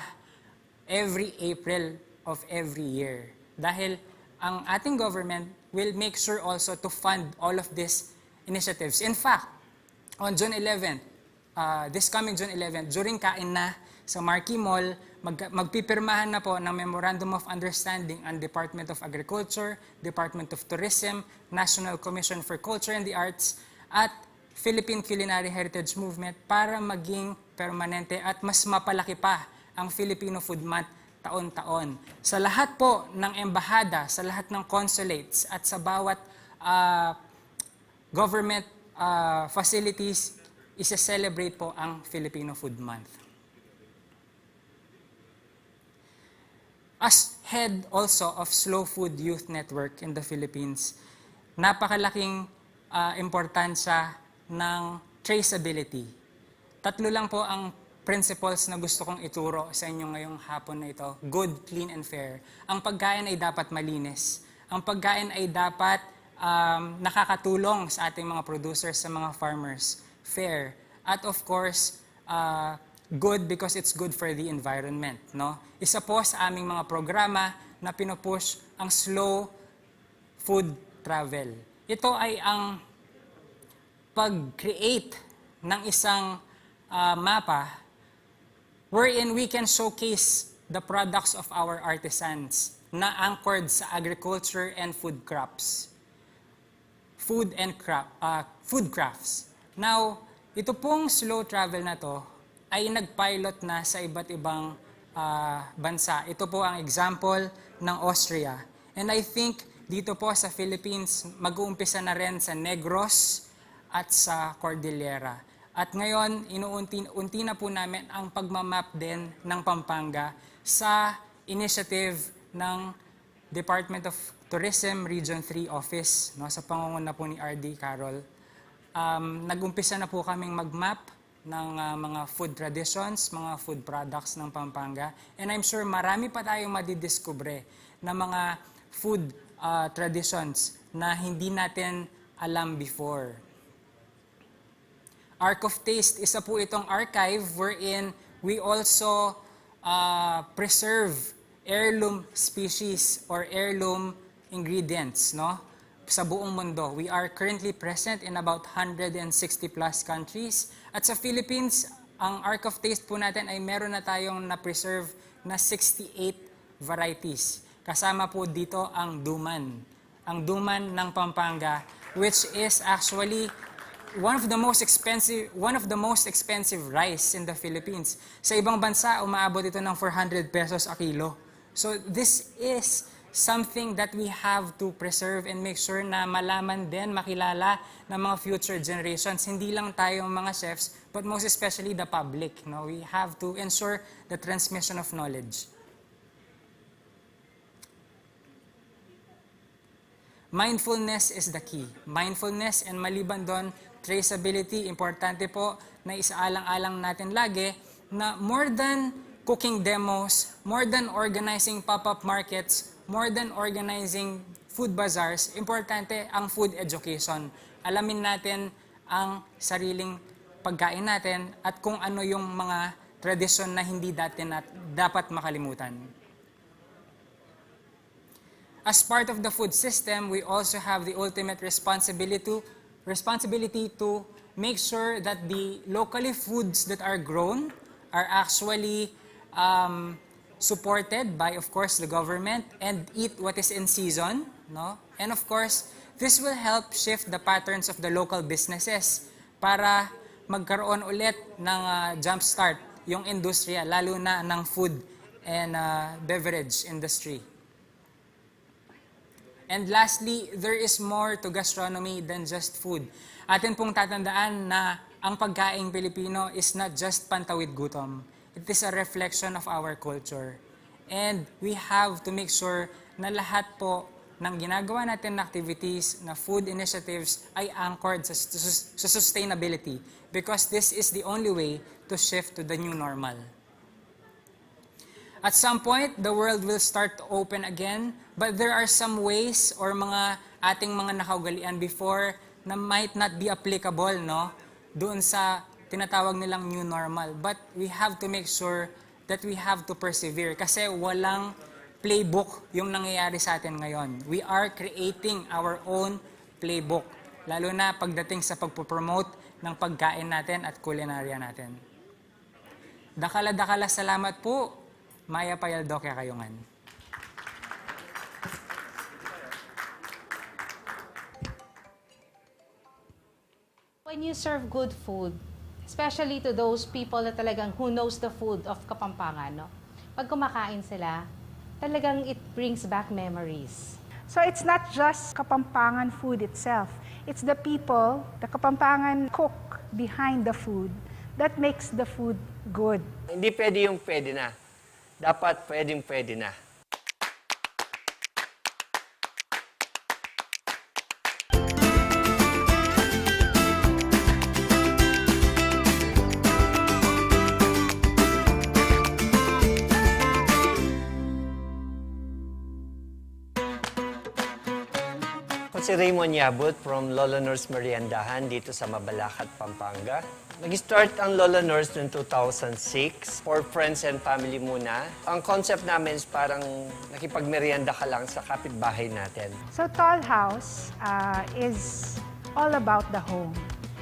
every April of every year. Dahil ang ating government will make sure also to fund all of these initiatives. In fact, on June 11, this coming June 11, during kain na sa Marquee Mall, magpipirmahan na po ng Memorandum of Understanding ang Department of Agriculture, Department of Tourism, National Commission for Culture and the Arts, at Philippine Culinary Heritage Movement para maging permanente at mas mapalaki pa ang Filipino Food Month taon-taon. Sa lahat po ng embahada, sa lahat ng consulates at sa bawat government facilities, isa-celebrate po ang Filipino Food Month. As head also of Slow Food Youth Network in the Philippines, napakalaking importansya ng traceability. Tatlo lang po ang principles na gusto kong ituro sa inyo ngayong hapon na ito. Good, clean, and fair. Ang pagkain ay dapat malinis. Ang pagkain ay dapat nakakatulong sa ating mga producers, sa mga farmers. Fair. At of course, good because it's good for the environment. No? Isa po sa aming mga programa na pinupush ang slow food travel. Ito ay ang pag-create ng isang mapa wherein we can showcase the products of our artisans na anchored sa agriculture and food crops. Food crafts. Now, ito pong slow travel na to ay nag-pilot na sa iba't ibang bansa. Ito po ang example ng Austria. And I think dito po sa Philippines, mag-uumpisa na rin sa Negros at sa Cordillera. At ngayon, inuunti na po namin ang pagmamap din ng Pampanga sa initiative ng Department of Tourism Region 3 Office, no, sa pangunguna po ni RD Carol. Nag-umpisa na po kaming mag-map ng mga food traditions, mga food products ng Pampanga. And I'm sure marami pa tayong madidiskubre na mga food traditions na hindi natin alam before. Ark of Taste, isa po itong archive wherein we also preserve heirloom species or heirloom ingredients, no? Sa buong mundo. We are currently present in about 160 plus countries. At sa Philippines, ang Ark of Taste po natin ay meron na tayong na-preserve na 68 varieties. Kasama po dito ang duman. Ang duman ng Pampanga, which is actually one of the most expensive rice in the Philippines. Sa ibang bansa, umaabot ito ng 400 pesos a kilo. So this is something that we have to preserve and make sure na malaman din, makilala ng mga future generations. Hindi lang tayong mga chefs, but most especially the public. No? We have to ensure the transmission of knowledge. Mindfulness is the key. Mindfulness and maliban doon, traceability, importante po na isaalang-alang natin lagi na more than cooking demos, more than organizing pop-up markets, more than organizing food bazaars, importante ang food education. Alamin natin ang sariling pagkain natin at kung ano yung mga tradisyon na hindi dapat makalimutan. As part of the food system, we also have the ultimate responsibility to make sure that the locally foods that are grown are actually supported by, of course, the government and eat what is in season. No? And of course, this will help shift the patterns of the local businesses para magkaroon ulit ng jumpstart yung industriya, lalo na ng food and beverage industry. And lastly, there is more to gastronomy than just food. Atin pong tatandaan na ang pagkaing Pilipino is not just pantawid gutom. It is a reflection of our culture. And we have to make sure na lahat po ng ginagawa natin na activities, na food initiatives ay anchored sa sustainability because this is the only way to shift to the new normal. At some point, the world will start to open again, but there are some ways or mga ating mga nakaugalian before na might not be applicable, no? Doon sa tinatawag nilang new normal. But we have to make sure that we have to persevere kasi walang playbook yung nangyayari sa atin ngayon. We are creating our own playbook, lalo na pagdating sa pagpopromote ng pagkain natin at kulinarya natin. Dakala-dakala salamat po, Maya Payaldoke Kayungan. When you serve good food, especially to those people na talagang who knows the food of Kapampangan, no? Pag kumakain sila, talagang it brings back memories. So it's not just Kapampangan food itself. It's the people, the Kapampangan cook behind the food that makes the food good. Hindi pwede yung pwede na. Dapat pwedeng-pwede na. Si Raymond Yabut from Lola Nurse Meriendahan dito sa Mabalacat, Pampanga. Nag-start ang Lola Nurse noong 2006 for friends and family muna. Ang concept namin is parang nakipagmerienda ka lang sa kapitbahay natin. So Tall House is all about the home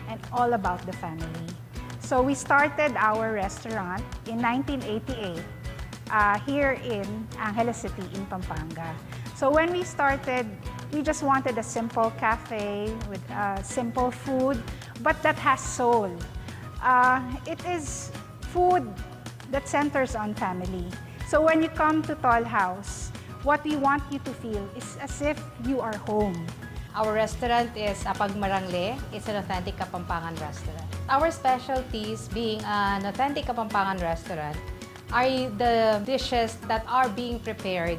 and all about the family. So we started our restaurant in 1988 here in Angeles City in Pampanga. So when we started, we just wanted a simple cafe with simple food, but that has soul. It is food that centers on family. So when you come to Tall House, what we want you to feel is as if you are home. Our restaurant is Apag Marangle. It's an authentic Kapampangan restaurant. Our specialties, being an authentic Kapampangan restaurant, are the dishes that are being prepared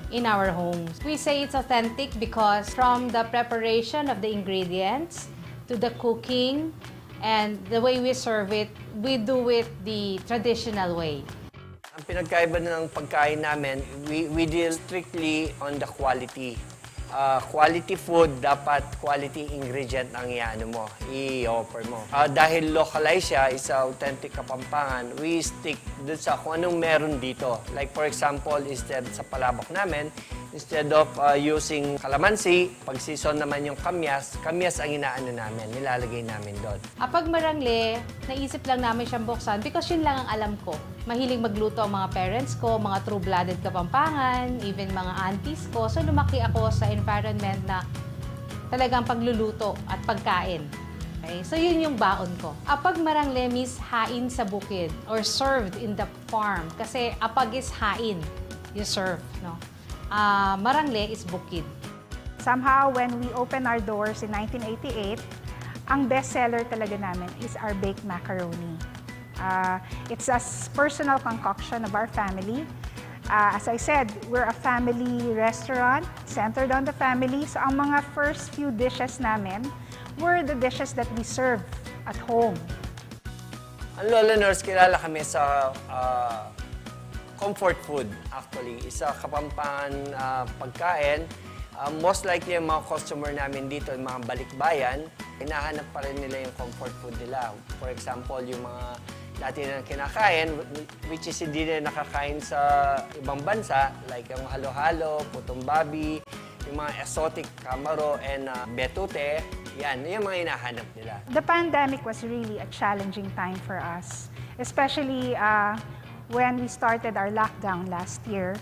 in our homes. We say it's authentic because from the preparation of the ingredients to the cooking and the way we serve it, we do it the traditional way. Ang pinagkaiba ng pagkain namin, we deal strictly on the quality. Quality food, dapat quality ingredient ang i-offer mo. Dahil localized siya, isa authentic Kapampangan, we stick dun sa kung anong meron dito. Like for example, instead sa palabok namin, instead of using calamansi, pag season naman yung kamyas ang inaano namin, nilalagay namin doon. Apag Marangle, naisip lang namin siyang buksan because yun lang ang alam ko. Mahilig magluto ang mga parents ko, mga true-blooded Kapampangan, even mga aunties ko. So lumaki ako sa environment na talagang pagluluto at pagkain. Okay? So yun yung baon ko. Apag Marangle means hain sa bukid or served in the farm. Kasi apag is hain, you serve. No? Marangle is bukid. Somehow, when we opened our doors in 1988, ang bestseller talaga namin is our baked macaroni. It's a personal concoction of our family. As I said, we're a family restaurant centered on the family. So ang mga first few dishes namin were the dishes that we serve at home. Ang Lola Nurse, kilala kami sa comfort food, actually. Isa Kapampangan pagkain. Most likely, yung mga customer namin dito, yung mga balikbayan, hinahanap pa rin nila yung comfort food nila. For example, yung mga dati na kinakain, which is hindi na nakakain sa ibang bansa, like yung halo-halo, putong babi, yung mga exotic kamaro and betute, yan, yung mga hinahanap nila. The pandemic was really a challenging time for us, especially when we started our lockdown last year.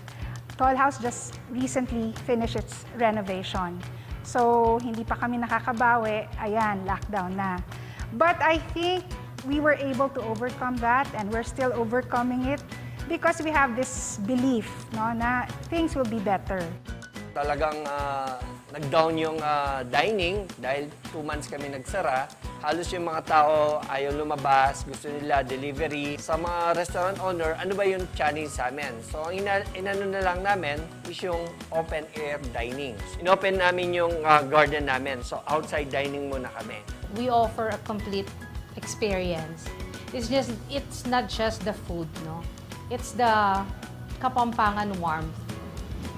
Tall House just recently finished its renovation. So, hindi pa kami nakakabawi, ayan, lockdown na. But I think we were able to overcome that and we're still overcoming it because we have this belief, no, na things will be better. Talagang nag-down yung dining dahil 2 months kami nagsara. Halos yung mga tao ayaw lumabas, gusto nila delivery. Sa mga restaurant owner, ano ba yung challenge sa amin? So, ang inano na lang namin is yung open air dining. Inopen namin yung garden namin. So, outside dining muna kami. We offer a complete experience. It's not just the food, no? It's the Kapampangan warmth.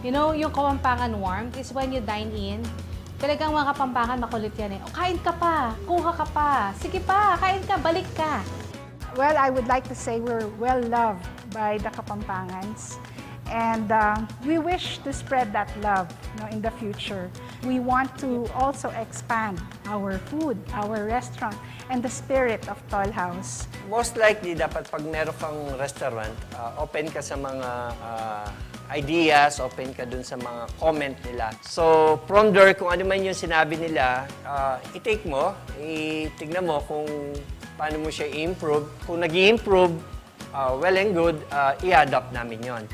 You know, yung Kapampangan warmth is when you dine in, talagang mga Kapampangan makulit yan eh. O, kain ka pa, kuha ka pa, sige pa, kain ka, balik ka. Well, I would like to say we're well loved by the Kapampangans. And we wish to spread that love, in the future. We want to also expand our food, our restaurant, and the spirit of Toll House. Most likely, dapat pag meron kang restaurant, open ka sa mga ideas, open ka dun sa mga comment nila. So, from there, kung ano man yung sinabi nila, i-take mo, itignan mo kung paano mo siya i-improve. Kung nag-i-improve, well and good, i-adopt namin yon.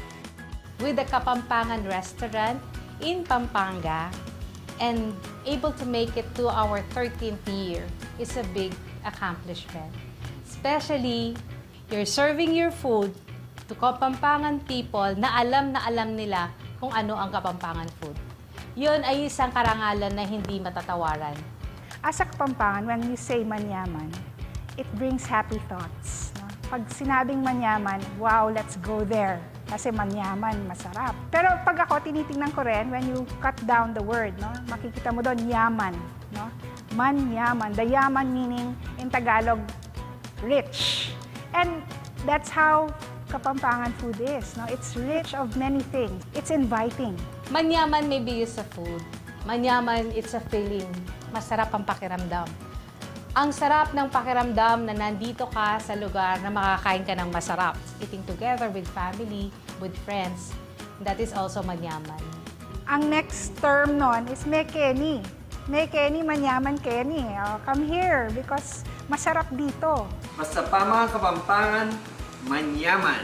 With the Kapampangan restaurant in Pampanga and able to make it to our 13th year is a big accomplishment. Especially, you're serving your food to Kapampangan people na alam nila kung ano ang Kapampangan food. Yun ay isang karangalan na hindi matatawaran. As a Kapampangan, when we say Manyaman, it brings happy thoughts. Pag sinabing Manyaman, wow, let's go there. Kasi manyaman, masarap. Pero pag ako, tinitingnan ko rin, when you cut down the word, makikita mo doon, yaman. Manyaman. The yaman meaning, in Tagalog, rich. And that's how Kapampangan food is. It's rich of many things. It's inviting. Manyaman may be used sa food. Manyaman, it's a feeling. Masarap ang pakiramdam. Ang sarap ng pakiramdam na nandito ka sa lugar na makakain ka ng masarap. Eating together with family, with friends. That is also manyaman. Ang next term nun is Mekeni. Mekeni, manyaman Kenny. Come here because masarap dito. Basta pa mga Kapampangan, manyaman.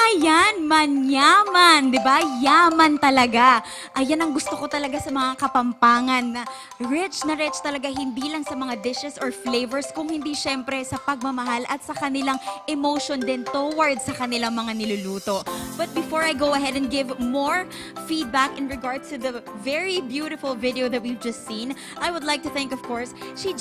Ayan, manyaman, di ba? Yaman talaga. Ayan ang gusto ko talaga sa mga Kapampangan na rich talaga, hindi lang sa mga dishes or flavors, kung hindi syempre sa pagmamahal at sa kanilang emotion din towards sa kanilang mga niluluto. But before I go ahead and give more feedback in regards to the very beautiful video that we've just seen, I would like to thank, of course, si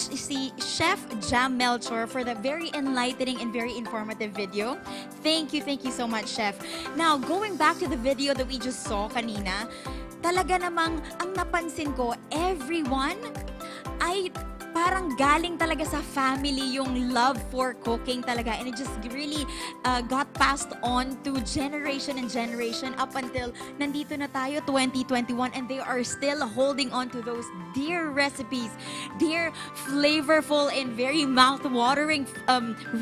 Chef Jam Melchor for the very enlightening and very informative video. Thank you so much, Chef. Now, going back to the video that we just saw kanina, talaga namang ang napansin ko, everyone ay parang galing talaga sa family yung love for cooking talaga, and it just really got passed on to generation and generation up until nandito na tayo 2021, and they are still holding on to those dear recipes, dear flavorful and very mouth-watering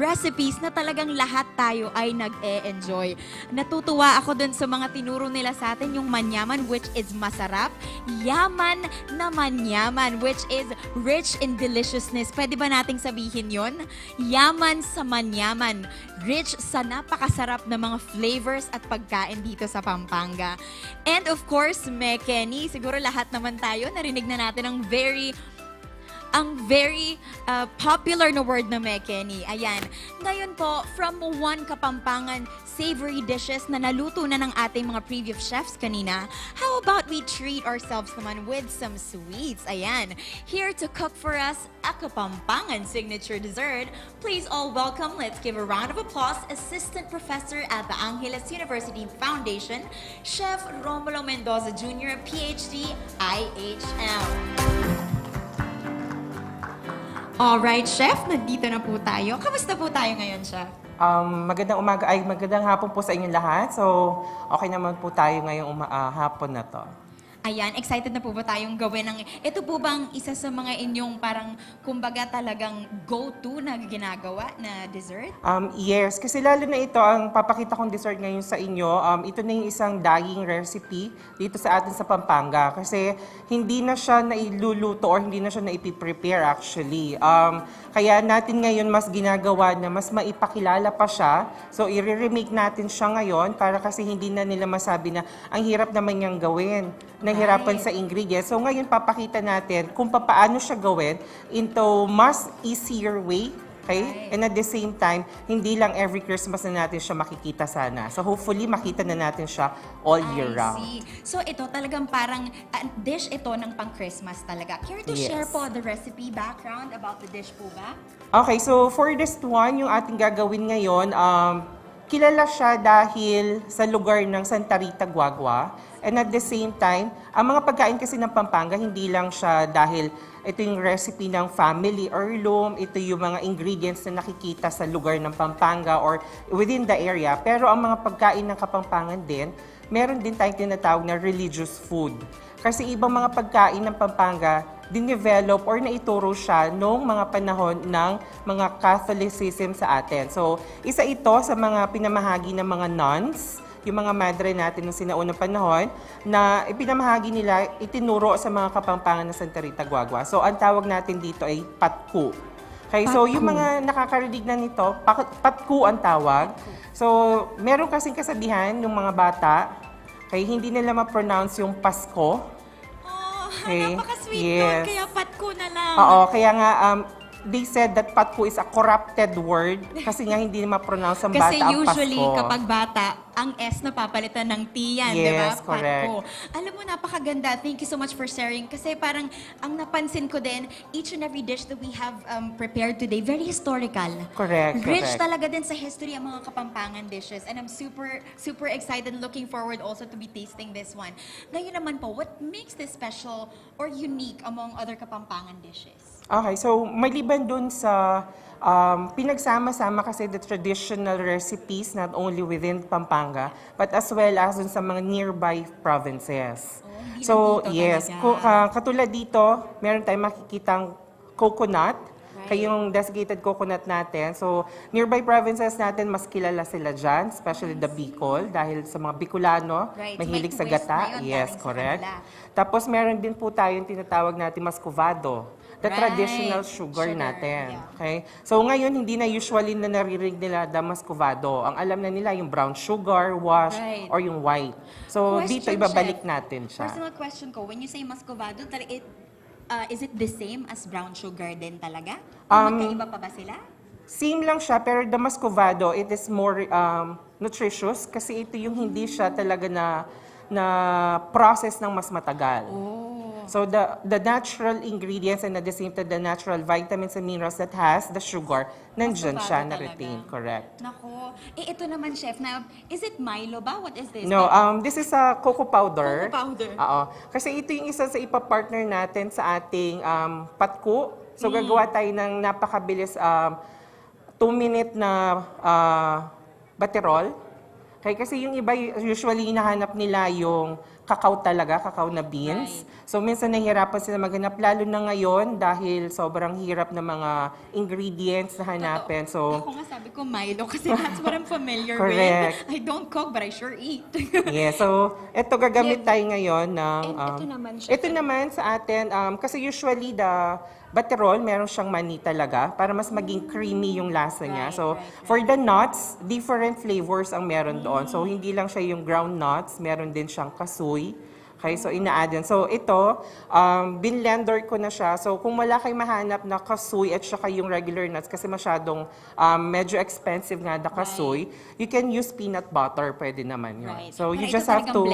recipes na talagang lahat tayo ay nag-e-enjoy. Natutuwa ako dun sa mga tinuro nila sa atin, yung manyaman, which is masarap, yaman na manyaman, which is rich in deliciousness. Pwede ba nating sabihin yon? Yaman sa manyaman. Rich sa napakasarap na mga flavors at pagkain dito sa Pampanga. And of course, Mekeni, siguro lahat naman tayo narinig na natin ang very popular na word na Mekeni. Ayan. Ngayon po, from one Kapampangan savory dishes na naluto na ng ating mga previous chefs kanina, how about we treat ourselves naman with some sweets? Ayan. Here to cook for us a Kapampangan signature dessert. Please all welcome, let's give a round of applause, Assistant Professor at the Angeles University Foundation, Chef Romulo Mendoza Jr., PhD, IHM. Alright, Chef, nandito na po tayo. Kamusta po tayo ngayon, Chef? Magandang umaga, magandang hapon po sa inyong lahat. So, okay naman po tayo ngayong hapon na to. Ayan, excited na po ba tayong gawin ng... Ito po bang isa sa mga inyong parang, kumbaga talagang go-to na ginagawa na dessert? Yes, kasi lalo na ito, ang papakita kong dessert ngayon sa inyo, ito na yung isang dying recipe dito sa atin sa Pampanga. Kasi hindi na siya nailuluto or hindi na siya naipiprepare actually. Kaya natin ngayon mas ginagawa na mas maipakilala pa siya. So, i-remake natin siya ngayon para kasi hindi na nila masabi na ang hirap naman niyang gawin. Na nahirapan sa ingredients. So ngayon papakita natin kung paano siya gawin into mas easier way. Okay? And at the same time, hindi lang every Christmas na natin siya makikita sana. So hopefully, makita na natin siya all year round. See. So ito talagang parang dish ito ng pang-Christmas talaga. Care to share po the recipe background about the dish po ba? Okay, so for this one, yung ating gagawin ngayon, kilala siya dahil sa lugar ng Santa Rita, Guagua. And at the same time, ang mga pagkain kasi ng Pampanga, hindi lang siya dahil ito yung recipe ng family heirloom, ito yung mga ingredients na nakikita sa lugar ng Pampanga or within the area. Pero ang mga pagkain ng Kapampangan din, meron din tayong tinatawag na religious food. Kasi ibang mga pagkain ng Pampanga, dinevelop or naituro siya noong mga panahon ng mga Catholicism sa atin. So, isa ito sa mga pinamahagi ng mga nuns, yung mga madre natin ng sinaunang panahon, na ipinamahagi nila, itinuro sa mga Kapampangan ng Santa Rita, Guagua. So, ang tawag natin dito ay patku. Okay, so yung mga nakakarinig na nito, patku ang tawag. So, meron kasing kasabihan ng mga bata, kaya hindi nila ma-pronounce yung Pasko. Okay. Napaka-sweet nun, kaya patku na lang. Oo, kaya nga, they said that patku is a corrupted word kasi nga hindi ma-pronounce ang bata ang Pasko. Kasi usually, kapag bata, ang S na papalitan ng T yan, di ba? Yes, correct. Patku. Alam mo, napakaganda. Thank you so much for sharing. Kasi parang, ang napansin ko din, each and every dish that we have prepared today, very historical. Correct, Rich correct. talaga din sa history ang mga Kapampangan dishes. And I'm super, super excited and looking forward also to be tasting this one. Ngayon naman po, what makes this special or unique among other Kapampangan dishes? Okay, so maliban dun sa pinagsama-sama kasi the traditional recipes not only within Pampanga but as well as dun sa mga nearby provinces. So yes, katulad dito, meron tayong makikitang coconut, yung desiccated coconut natin. So nearby provinces natin, mas kilala sila dyan, especially the Bicol, dahil sa mga Bicolano, mahilig sa gata. Yes, correct. Tapos meron din po tayong tinatawag natin muscovado. The traditional sugar natin. Okay? So ngayon, hindi na usually na naririnig nila the muscovado. Ang alam na nila yung brown sugar, wash, or yung white. So dito, ibabalik natin siya. Personal question ko, when you say muscovado, is it the same as brown sugar din talaga? Magkaiba pa ba sila? Same lang siya, pero the muscovado, it is more nutritious kasi ito yung hindi siya talaga na process ng mas matagal. So the natural ingredients and at the same time the natural vitamins and minerals that has the sugar, nandyan siya na retain, correct. Nako, ito naman chef, na is it Milo ba? What is this? No, this is a cocoa powder. Cocoa powder. Oo. Kasi ito yung isa sa ipapartner natin sa ating patku. So gagawa tayo ng napakabilis 2-minute na baterol. Kasi yung iba usually hinahanap nila yung cacao talaga, cacao na beans. So minsan nahihirapan sila maghanap, lalo na ngayon dahil sobrang hirap na mga ingredients na hanapin. So, ako nga sabi ko Milo kasi that's what I'm familiar correct. with. I don't cook but I sure eat. Yeah, so ito gagamit tayo ngayon ng ito naman sa atin kasi usually the baterol, meron siyang mani talaga para mas maging creamy yung lasa niya. So, for the nuts, different flavors ang meron doon. So, hindi lang siya yung ground nuts, meron din siyang kasoy. Okay, so ina-add yan. So, ito, binlender ko na siya. So, kung wala kayo mahanap na kasoy at saka yung regular nuts kasi masyadong medyo expensive nga the kasoy, you can use peanut butter, pwede naman yun. So, you just have to,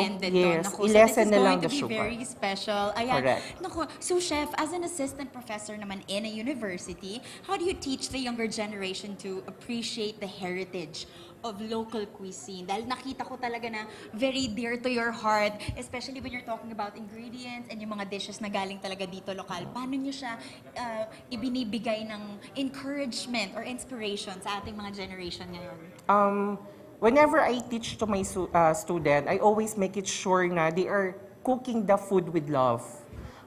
i-lessen na lang the sugar. Very special. Ayan. Correct. Naku, so chef, as an assistant professor naman in a university, how do you teach the younger generation to appreciate the heritage of local cuisine? Dahil nakita ko talaga na very dear to your heart, especially when you're talking about ingredients and yung mga dishes na galing talaga dito lokal. Paano nyo siya ibinibigay ng encouragement or inspiration sa ating mga generation ngayon? Whenever I teach to my student, I always make it sure na they are cooking the food with love.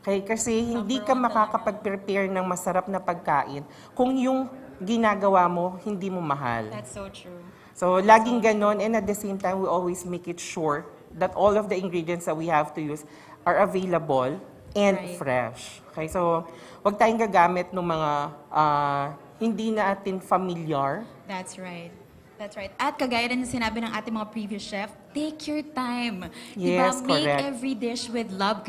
Okay? Kasi hindi ka makakapag-prepare ng masarap na pagkain kung yung ginagawa mo, hindi mo mahal. That's so true. So, laging ganon, and at the same time, we always make it sure that all of the ingredients that we have to use are available and fresh. Okay, so, wag tayong gagamit ng mga hindi natin familiar. That's right. That's right. At kagaya rin ng sinabi ng ating mga previous chef, Take your time. Yes, diba? Make correct. every dish with love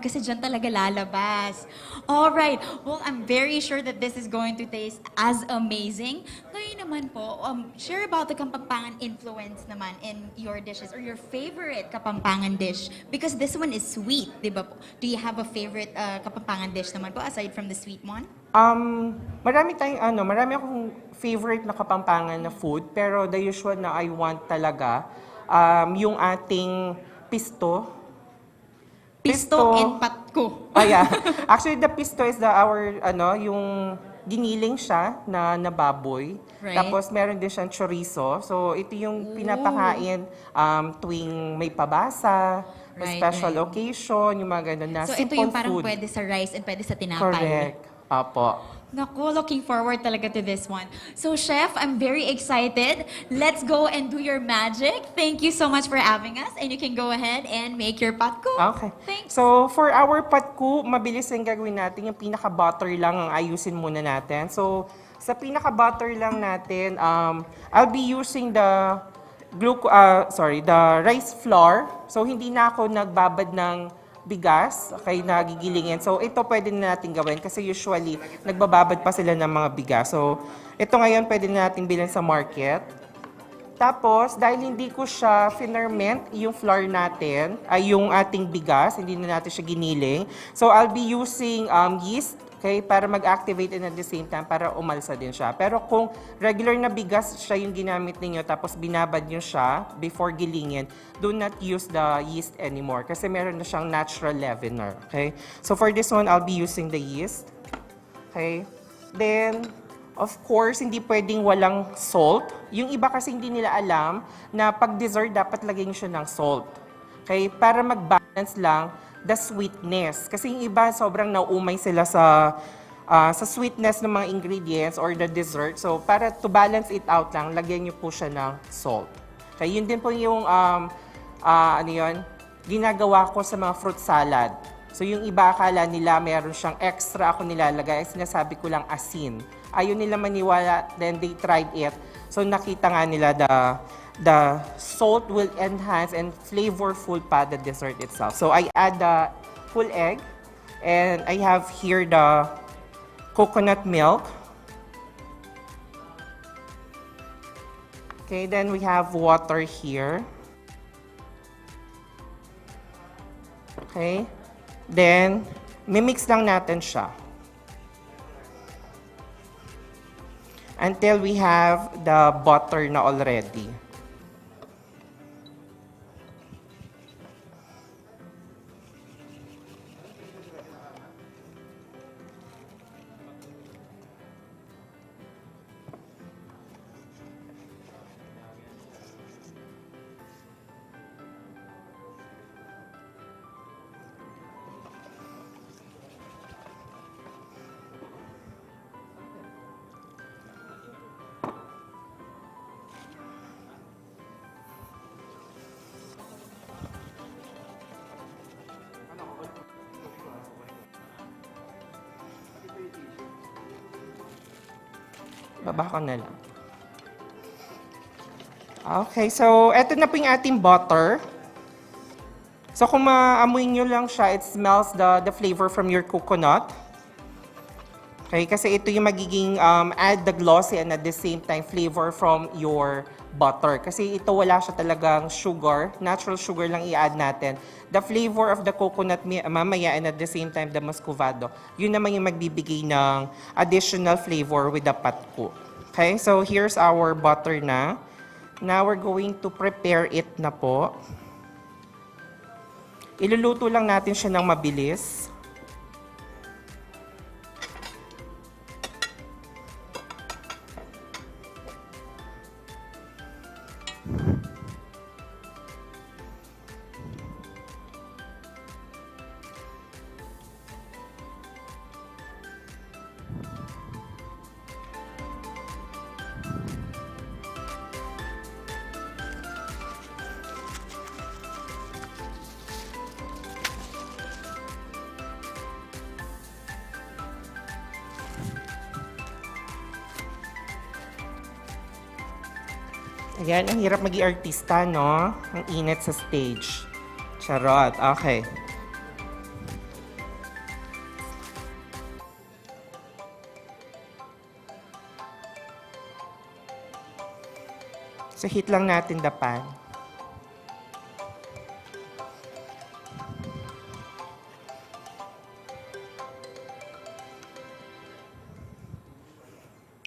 kasi dyan talaga lalabas. All right. Well, I'm very sure that this is going to taste as amazing. Kayo naman po, share about the Kapampangan influence naman in your dishes or your favorite Kapampangan dish because this one is sweet, di ba po? Do you have a favorite Kapampangan dish naman po aside from the sweet one? Marami akong favorite na Kapampangan na food, pero the usual na I want talaga, yung ating pisto. Pisto and patko. Yeah. Actually, the pisto is yung giniling siya na baboy. Right. Tapos meron din siyang chorizo. So ito yung pinapakain tuwing may pabasa, may special occasion, yung mga ganun na So simple ito yung parang food. pwede sa rice and pwede sa tinapay. Correct. Apo. Naku, looking forward talaga to this one. So, Chef, I'm very excited. Let's go and do your magic. Thank you so much for having us. And you can go ahead and make your patko. Okay. Thanks. So, for our patku, mabilis yung gagawin natin. Yung pinaka-butter lang ang ayusin muna natin. So, sa pinaka-butter lang natin, I'll be using the rice flour. So, hindi na ako nagbabad ng bigas, okay, nagigilingin. So, ito pwede na natin gawin kasi usually, nagbababad pa sila ng mga bigas. So, ito ngayon pwede na natin bilhin sa market. Tapos, dahil hindi ko siya finerment, yung flour natin, ay yung ating bigas, hindi na natin siya giniling. So, I'll be using yeast, okay, para mag-activate and at the same time, para umalsa din siya. Pero kung regular na bigas siya yung ginamit ninyo, tapos binabad nyo siya before gilingin, do not use the yeast anymore kasi meron na siyang natural leavener, okay? So, for this one, I'll be using the yeast, okay? Then, of course, hindi pwedeng walang salt. Yung iba kasi hindi nila alam na pag dessert, dapat lagyan siya ng salt. Okay? Para mag-balance lang the sweetness. Kasi yung iba, sobrang nauumay sila sa sweetness ng mga ingredients or the dessert. So, para to balance it out lang, lagyan nyo po siya ng salt. Okay? Yun din po yung, ginagawa ko sa mga fruit salad. So, yung iba akala nila meron siyang extra ako nilalagay. Sinasabi ko lang asin. Ayaw nila maniwala, then they tried it. So, nakita nga nila the salt will enhance and flavorful pa the dessert itself. So, I add the full egg. And I have here the coconut milk. Okay, then we have water here. Okay. Then, mimix lang natin siya. Until we have the butter na already. Baba ko na lang. Okay, so eto na po yung ating butter. So kung maamoy nyo lang siya, it smells the flavor from your coconut. Okay, kasi ito yung magiging add the glossy and at the same time flavor from your butter. Kasi ito wala siya talagang sugar, natural sugar lang i-add natin. The flavor of the coconut mamaya and at the same time the muscovado, yun naman yung magbibigay ng additional flavor with the patku. Okay, so here's our butter na. Now we're going to prepare it na po. Iluluto lang natin siya ng mabilis. Ayan, ang hirap maging artista, no? Ang init sa stage. Charot. Okay. So, heat lang natin the pan.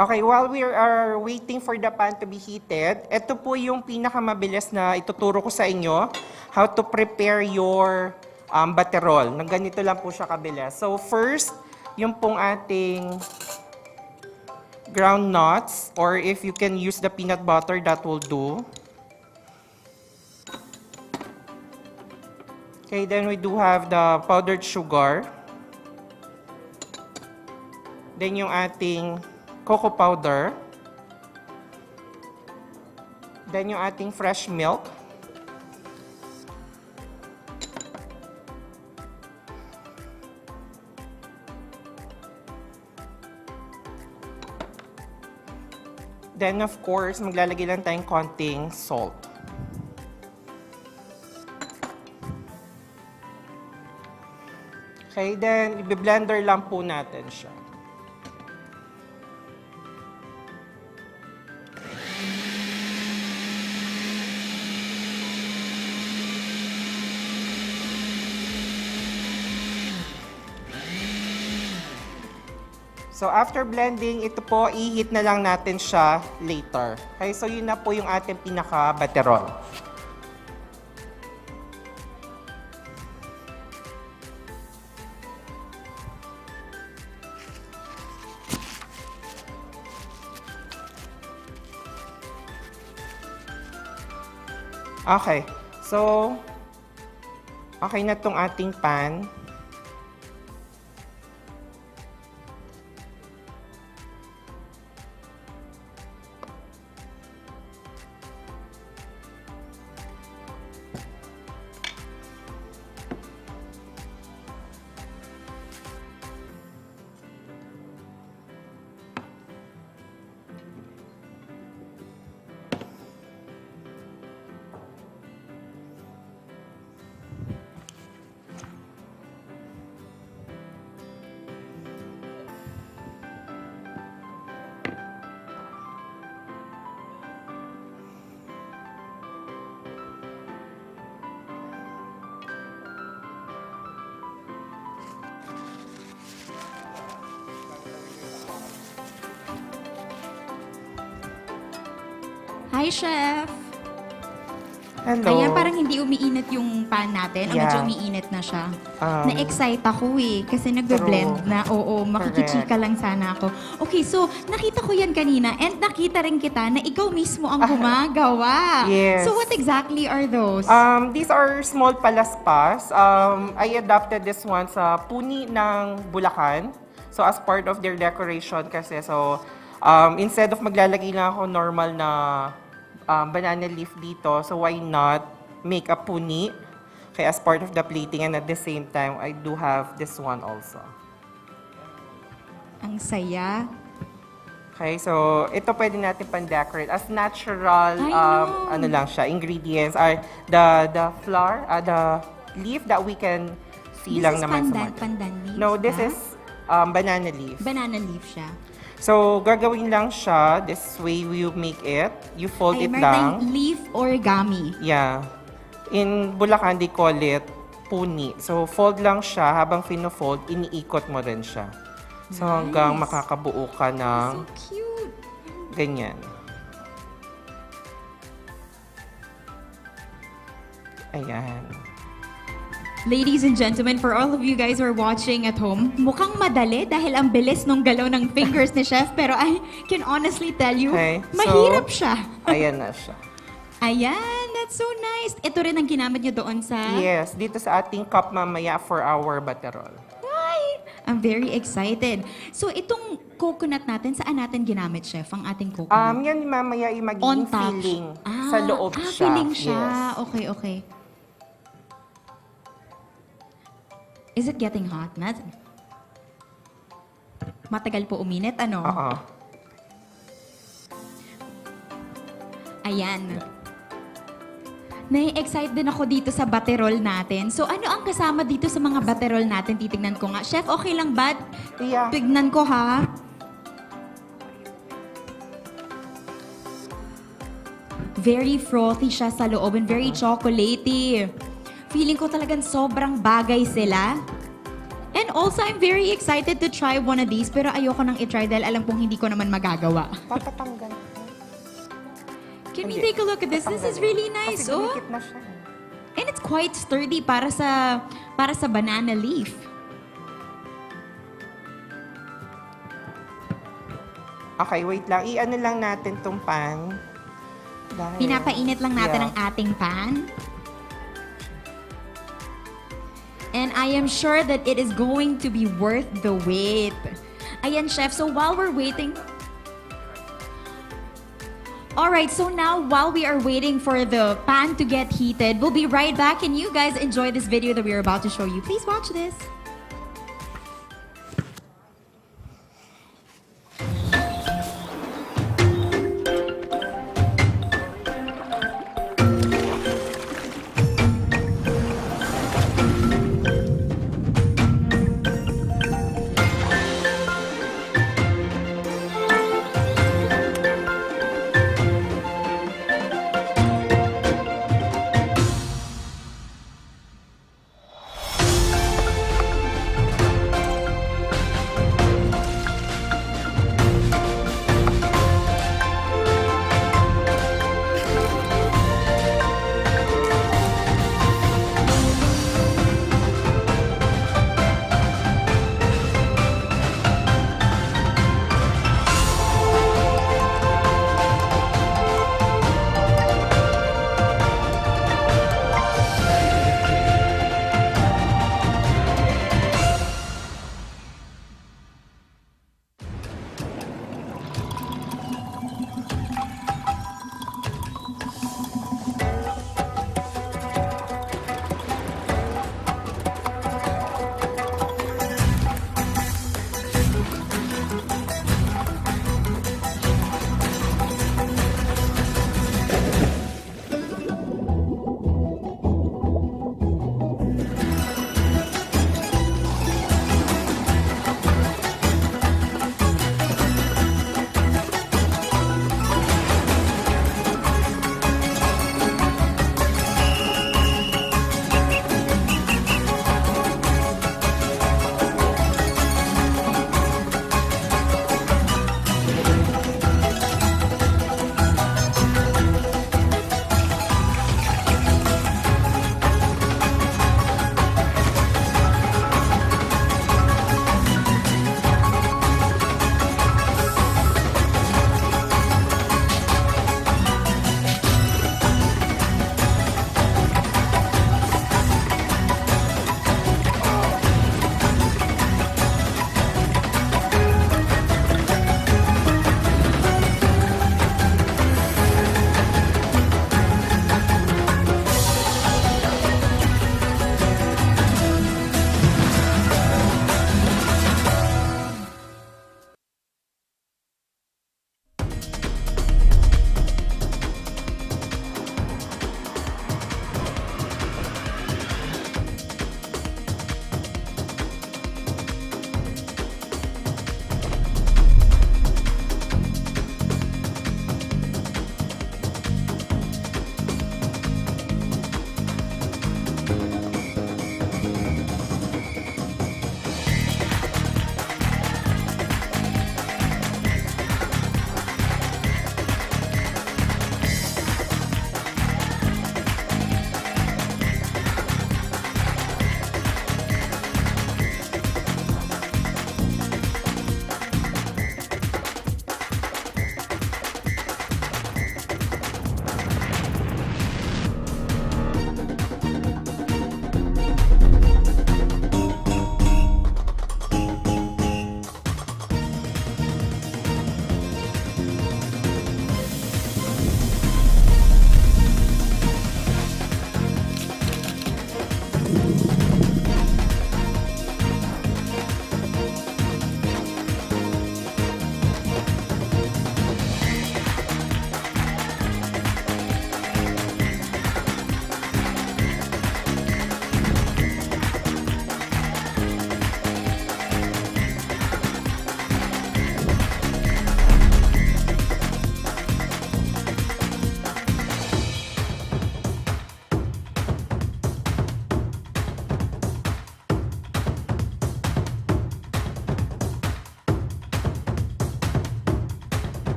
Okay, while we are waiting for the pan to be heated, ito po yung pinakamabilis na ituturo ko sa inyo, how to prepare your baterol. Nang ganito lang po siya kabilis. So first, yung pong ating ground nuts, or if you can use the peanut butter, that will do. Okay, then we do have the powdered sugar. Then yung ating cocoa powder. Then yung ating fresh milk. Then of course, maglalagay lang tayong konting salt. Okay, then i-blender lang po natin siya. So after blending, ito po, i-heat na lang natin siya later. Okay, so yun na po yung ating pinaka-baterol. Okay, so okay na tong ating pan. Hi, Chef! Hello. Kaya parang hindi umiinit yung pan natin. Yeah. Medyo umiinit na siya. Na-excite ako kasi nagbe-blend na. Oo, makikichika lang sana ako. Okay, so nakita ko yan kanina and nakita rin kita na ikaw mismo ang gumagawa. Yes. So what exactly are those? These are small palaspas. I adopted this one sa puni ng Bulacan. So as part of their decoration kasi. So instead of maglalagay lang ako normal na banana leaf dito, so why not make a puni? Okay, as part of the plating, and at the same time, I do have this one also. Ang saya. Okay, so ito pwede natin pan-decorate as natural, ano lang siya, ingredients are the flower, the leaf that we can see lang naman sa market. Pandan leaf? No, this is banana leaf. Banana leaf siya. So, gagawin lang siya. This way you make it. You fold it meron lang. tayong leaf origami. Yeah. In Bulacan, they call it puni. So, fold lang siya. Habang fino-fold, iniikot mo rin siya. So, hanggang makakabuo ka ng So cute! ganyan. Ayan. Ladies and gentlemen, for all of you guys who are watching at home, mukhang madali dahil ang bilis nung galaw ng fingers ni Chef, pero I can honestly tell you, Okay, mahirap so, siya. Ayan na siya. Ayan, that's so nice. Ito rin ang ginamit niyo doon sa... Yes, dito sa ating cup mamaya for our baterol. Ay, I'm very excited. So, itong coconut natin, saan natin ginamit, Chef, ang ating coconut? Yan mamaya yung On magiging top. filling sa loob siya. Filling siya. Yes. Okay, okay. Is it getting hot, Matt? Matagal po uminit, ano? Oo. Ayan. Nai-excite din ako dito sa baterol natin. So ano ang kasama dito sa mga baterol natin? Titignan ko nga. Chef, okay lang ba? Yeah. Tignan ko ha. Very frothy siya sa loob and very chocolatey. Feeling ko talagang sobrang bagay sila. And also, I'm very excited to try one of these pero ayoko nang i-try dahil alam kong hindi ko naman magagawa. Patatanggal. Can we take a look at this? This is really nice, Kasi oh. dumikit na siya. And it's quite sturdy para sa banana leaf. Okay, wait lang. I-ano lang natin tong pan. Dahil, Pinapainit lang natin yeah. ang ating pan. And I am sure that it is going to be worth the wait. Ayan, Chef. So while we're waiting... Alright, so now while we are waiting for the pan to get heated, we'll be right back and you guys enjoy this video that we're about to show you. Please watch this.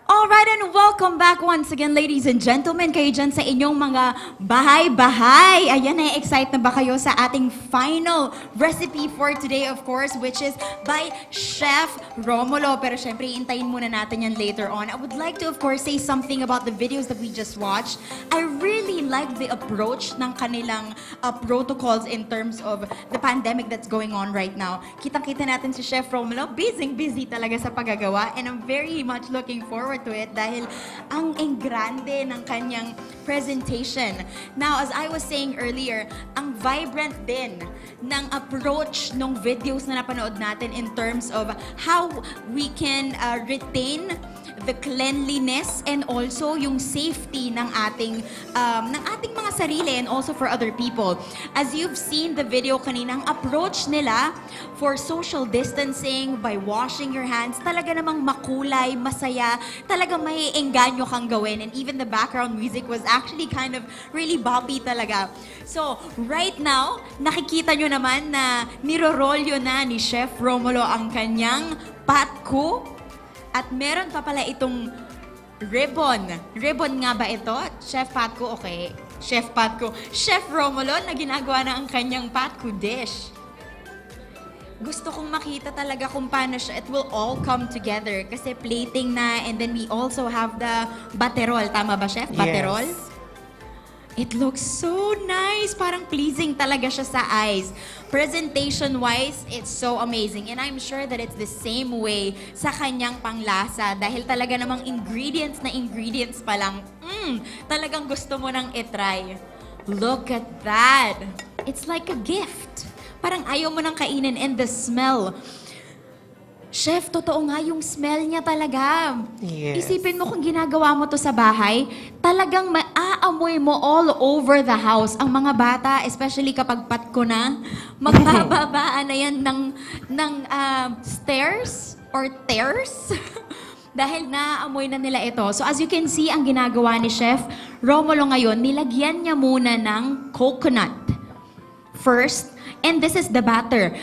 Alright, and welcome back once again, ladies and gentlemen, kayo dyan sa inyong mga bahay-bahay. Ayan, na-excite na ba kayo sa ating final recipe for today, of course, which is by Chef Romulo. Pero syempre, intayin muna natin yan later on. I would like to, of course, say something about the videos that we just watched. I really like the approach ng kanilang protocols in terms of the pandemic that's going on right now. Kitang-kita natin si Chef Romulo, busy talaga sa paggagawa, and I'm very much looking forward to it dahil ang engrande ng kanyang presentation. Now, as I was saying earlier, ang vibrant din ng approach ng videos na napanood natin in terms of how we can retain the cleanliness and also yung safety ng ating mga sarili and also for other people. As you've seen the video kanina, ang approach nila for social distancing by washing your hands, talaga namang makulay, masaya, talagang may engganyo kang gawin. And even the background music was actually kind of really boppy talaga. So, right now, nakikita nyo naman na nirorolyo na ni Chef Romulo ang kanyang patko. At meron pa pala itong ribbon. Ribbon nga ba ito? Chef Patko, okay. Chef Patko. Chef Romulo na ginagawa na ang kanyang patko dish. Gusto kong makita talaga kung paano siya. It will all come together. Kasi plating na, and then we also have the baterol. Tama ba, Chef? Baterol? Yes. It looks so nice. Parang pleasing talaga siya sa eyes. Presentation-wise, it's so amazing. And I'm sure that it's the same way sa kanyang panglasa. Dahil talaga namang ingredients pa lang, talagang gusto mo nang itry. Look at that. It's like a gift. Parang ayaw mo nang kainin, and the smell. Chef, totoo nga yung smell niya talaga. Yes. Isipin mo kung ginagawa mo to sa bahay, talagang maaamoy mo all over the house. Ang mga bata, especially kapag patko na, magbababaan na yan ng stairs or tears. Dahil naaamoy na nila ito. So as you can see, ang ginagawa ni Chef Romulo ngayon, nilagyan niya muna ng coconut first. And this is the batter.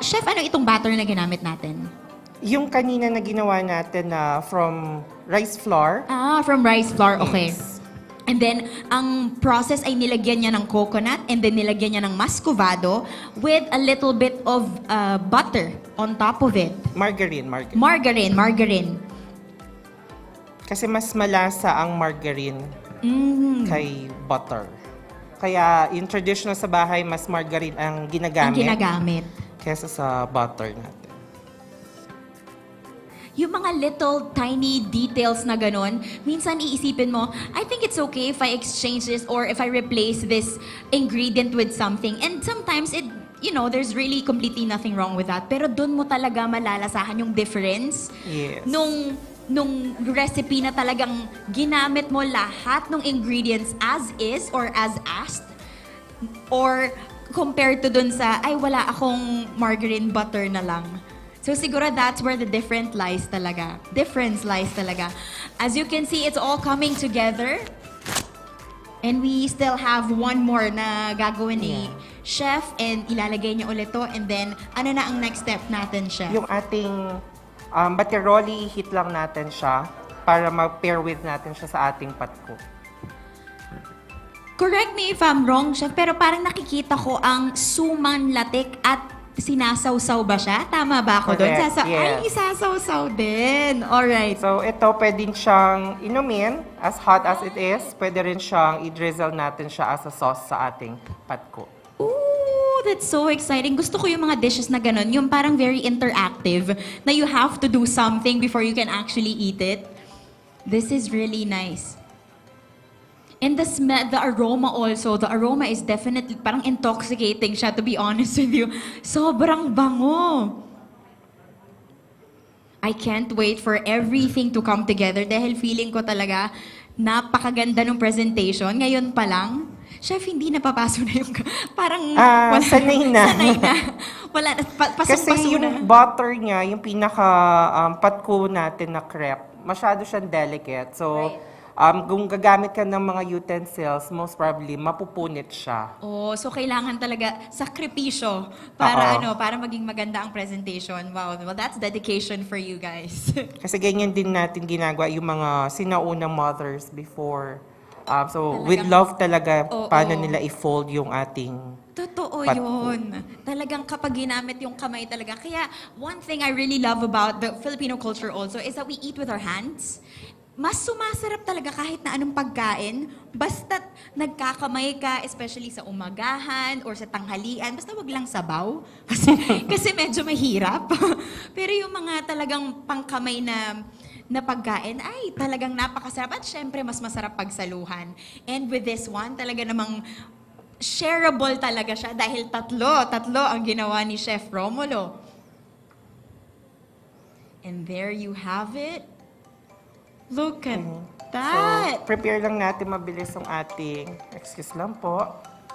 Chef, ano itong batter na ginamit natin? Yung kanina na ginawa natin na from rice flour. From rice flour, okay. Yes. And then, ang process ay nilagyan niya ng coconut and then nilagyan niya ng muscovado with a little bit of butter on top of it. Margarine. Margarine. Kasi mas malasa ang margarine kay butter. Kaya yung traditional sa bahay, mas margarine ang ginagamit. Kesa sa butter natin. Yung mga little tiny details na ganun, minsan iisipin mo, I think it's okay if I exchange this or if I replace this ingredient with something. And sometimes there's really completely nothing wrong with that. Pero dun mo talaga malalasahan yung difference. Yes. Nung recipe na talagang ginamit mo lahat ng ingredients as is or as asked. Or compared to dun sa, ay wala akong margarine butter na lang. So siguro that's where the difference lies talaga. As you can see, it's all coming together. And we still have one more na gagawin ni Chef, and ilalagay niya ulit to. And then, ano na ang next step natin, Chef? Yung ating bateroli, heat lang natin siya para mag-pair with natin siya sa ating patko. Correct me if I'm wrong, Chef, pero parang nakikita ko ang suman latik at sinasawsaw ba siya? Tama ba ako doon? Correct, yes. Ay, isasawsaw din. Alright. So, ito pwedeng siyang inumin, as hot as it is. Pwede rin siyang i-drizzle natin siya as a sauce sa ating patko. Ooh, that's so exciting. Gusto ko yung mga dishes na ganun, yung parang very interactive, na you have to do something before you can actually eat it. This is really nice. And the smell, the aroma also, the aroma is definitely parang intoxicating siya, to be honest with you. Sobrang bango. I can't wait for everything to come together dahil feeling ko talaga napakaganda ng presentation. Ngayon pa lang, Chef, hindi napapaso na yung parang sanay na. Wala, Kasi yung butter niya, yung pinaka patko natin na crepe, masyado siyang delicate. So, kung gagamit ka ng mga utensils, most probably, mapupunit siya. Oh, so kailangan talaga sakripisyo para Oo. para maging maganda ang presentation. Wow, well that's dedication for you guys. Kasi ganyan din natin ginagawa yung mga sinaunang mothers before. So, with love talaga, Oo. paano nila i-fold yung ating Totoo patko. yun. Talagang kapag ginamit yung kamay talaga. Kaya one thing I really love about the Filipino culture also is that we eat with our hands. Mas sumasarap talaga kahit na anong pagkain, basta't nagkakamay ka, especially sa umagahan or sa tanghalian, basta wag lang sabaw, kasi medyo mahirap. Pero yung mga talagang pangkamay na pagkain, ay talagang napakasarap at syempre mas masarap pagsaluhan. And with this one, talaga namang shareable talaga siya dahil tatlo ang ginawa ni Chef Romulo. And there you have it. Look at that! So, prepare lang natin mabilis ang ating, excuse lang po.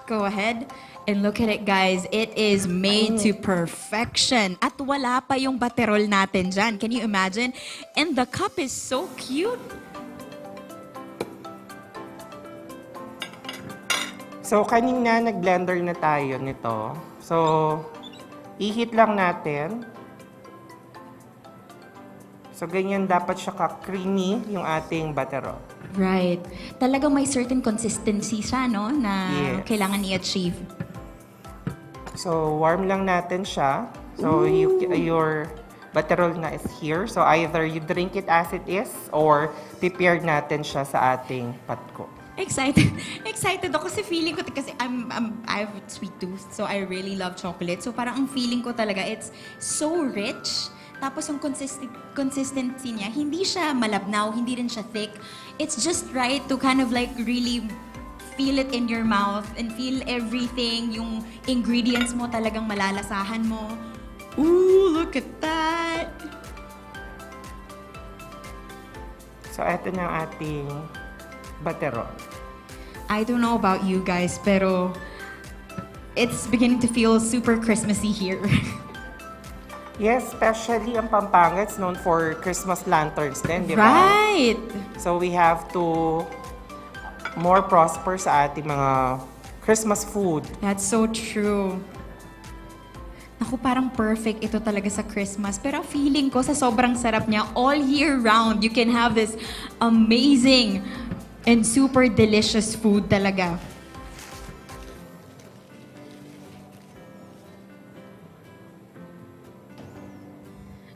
Go ahead and look at it, guys. It is made to perfection. At wala pa yung baterol natin dyan. Can you imagine? And the cup is so cute. So, kanina nag-blender na tayo nito. So, ihit lang natin. So, ganyan dapat siya ka-creamy yung ating batero. Right. Talagang may certain consistency siya, no? Na Yes. kailangan i-achieve. So, warm lang natin siya. So, your butterol na is here. So, either you drink it as it is or prepared natin siya sa ating patko. Excited ako kasi feeling ko kasi I have a sweet tooth, so I really love chocolate. So parang ang feeling ko talaga it's so rich. Tapos yung consistency niya, hindi siya malabnaw, hindi rin siya thick. It's just right to kind of like really feel it in your mouth and feel everything. Yung ingredients mo talagang malalasahan mo. Ooh, look at that! So, eto na ang ating baterol. I don't know about you guys, pero it's beginning to feel super Christmassy here. Yes, especially ang Pampanga, it's known for Christmas lanterns din, di ba? Right! So we have to more prosper sa ating mga Christmas food. That's so true. Naku, parang perfect ito talaga sa Christmas. Pero feeling ko sa sobrang sarap niya, all year round, you can have this amazing and super delicious food talaga.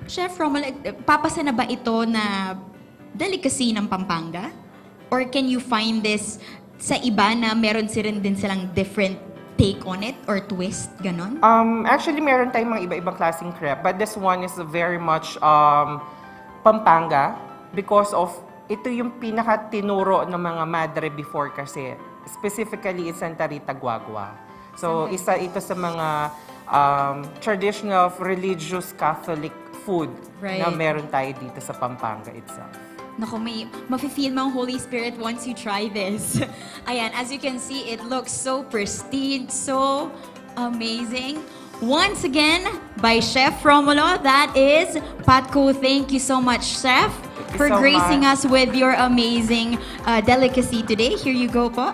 Chef Romel, papasa na ba ito na delicacy ng Pampanga? Or can you find this sa iba na meron din silang different take on it or twist, ganon? Actually, meron tayong mga iba-ibang klaseng crepe, but this one is very much Pampanga because of ito yung pinaka-tinuro ng mga madre before kasi. Specifically, it's Santa Rita Guagua. So, isa ito sa mga traditional religious Catholic food na meron tayo dito sa Pampanga itself. Naku, mafe-feel mo ang Holy Spirit once you try this. Ayan, as you can see, it looks so pristine, so amazing. Once again, by Chef Romulo, that is Patko. Thank you so much, Chef, for so gracing much. us with your amazing delicacy today. Here you go po.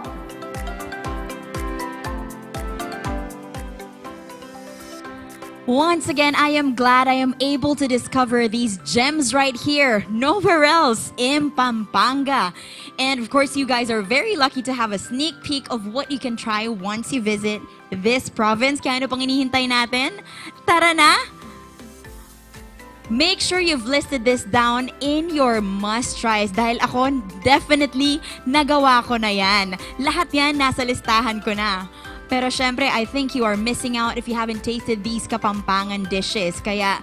Once again, I am glad I am able to discover these gems right here, nowhere else in Pampanga. And of course, you guys are very lucky to have a sneak peek of what you can try once you visit this province. Kaya ano pang inihintay natin? Tara na! Make sure you've listed this down in your must-tries dahil ako definitely nagawa ko na yan. Lahat yan nasa listahan ko na. Pero syempre, I think you are missing out if you haven't tasted these Kapampangan dishes. Kaya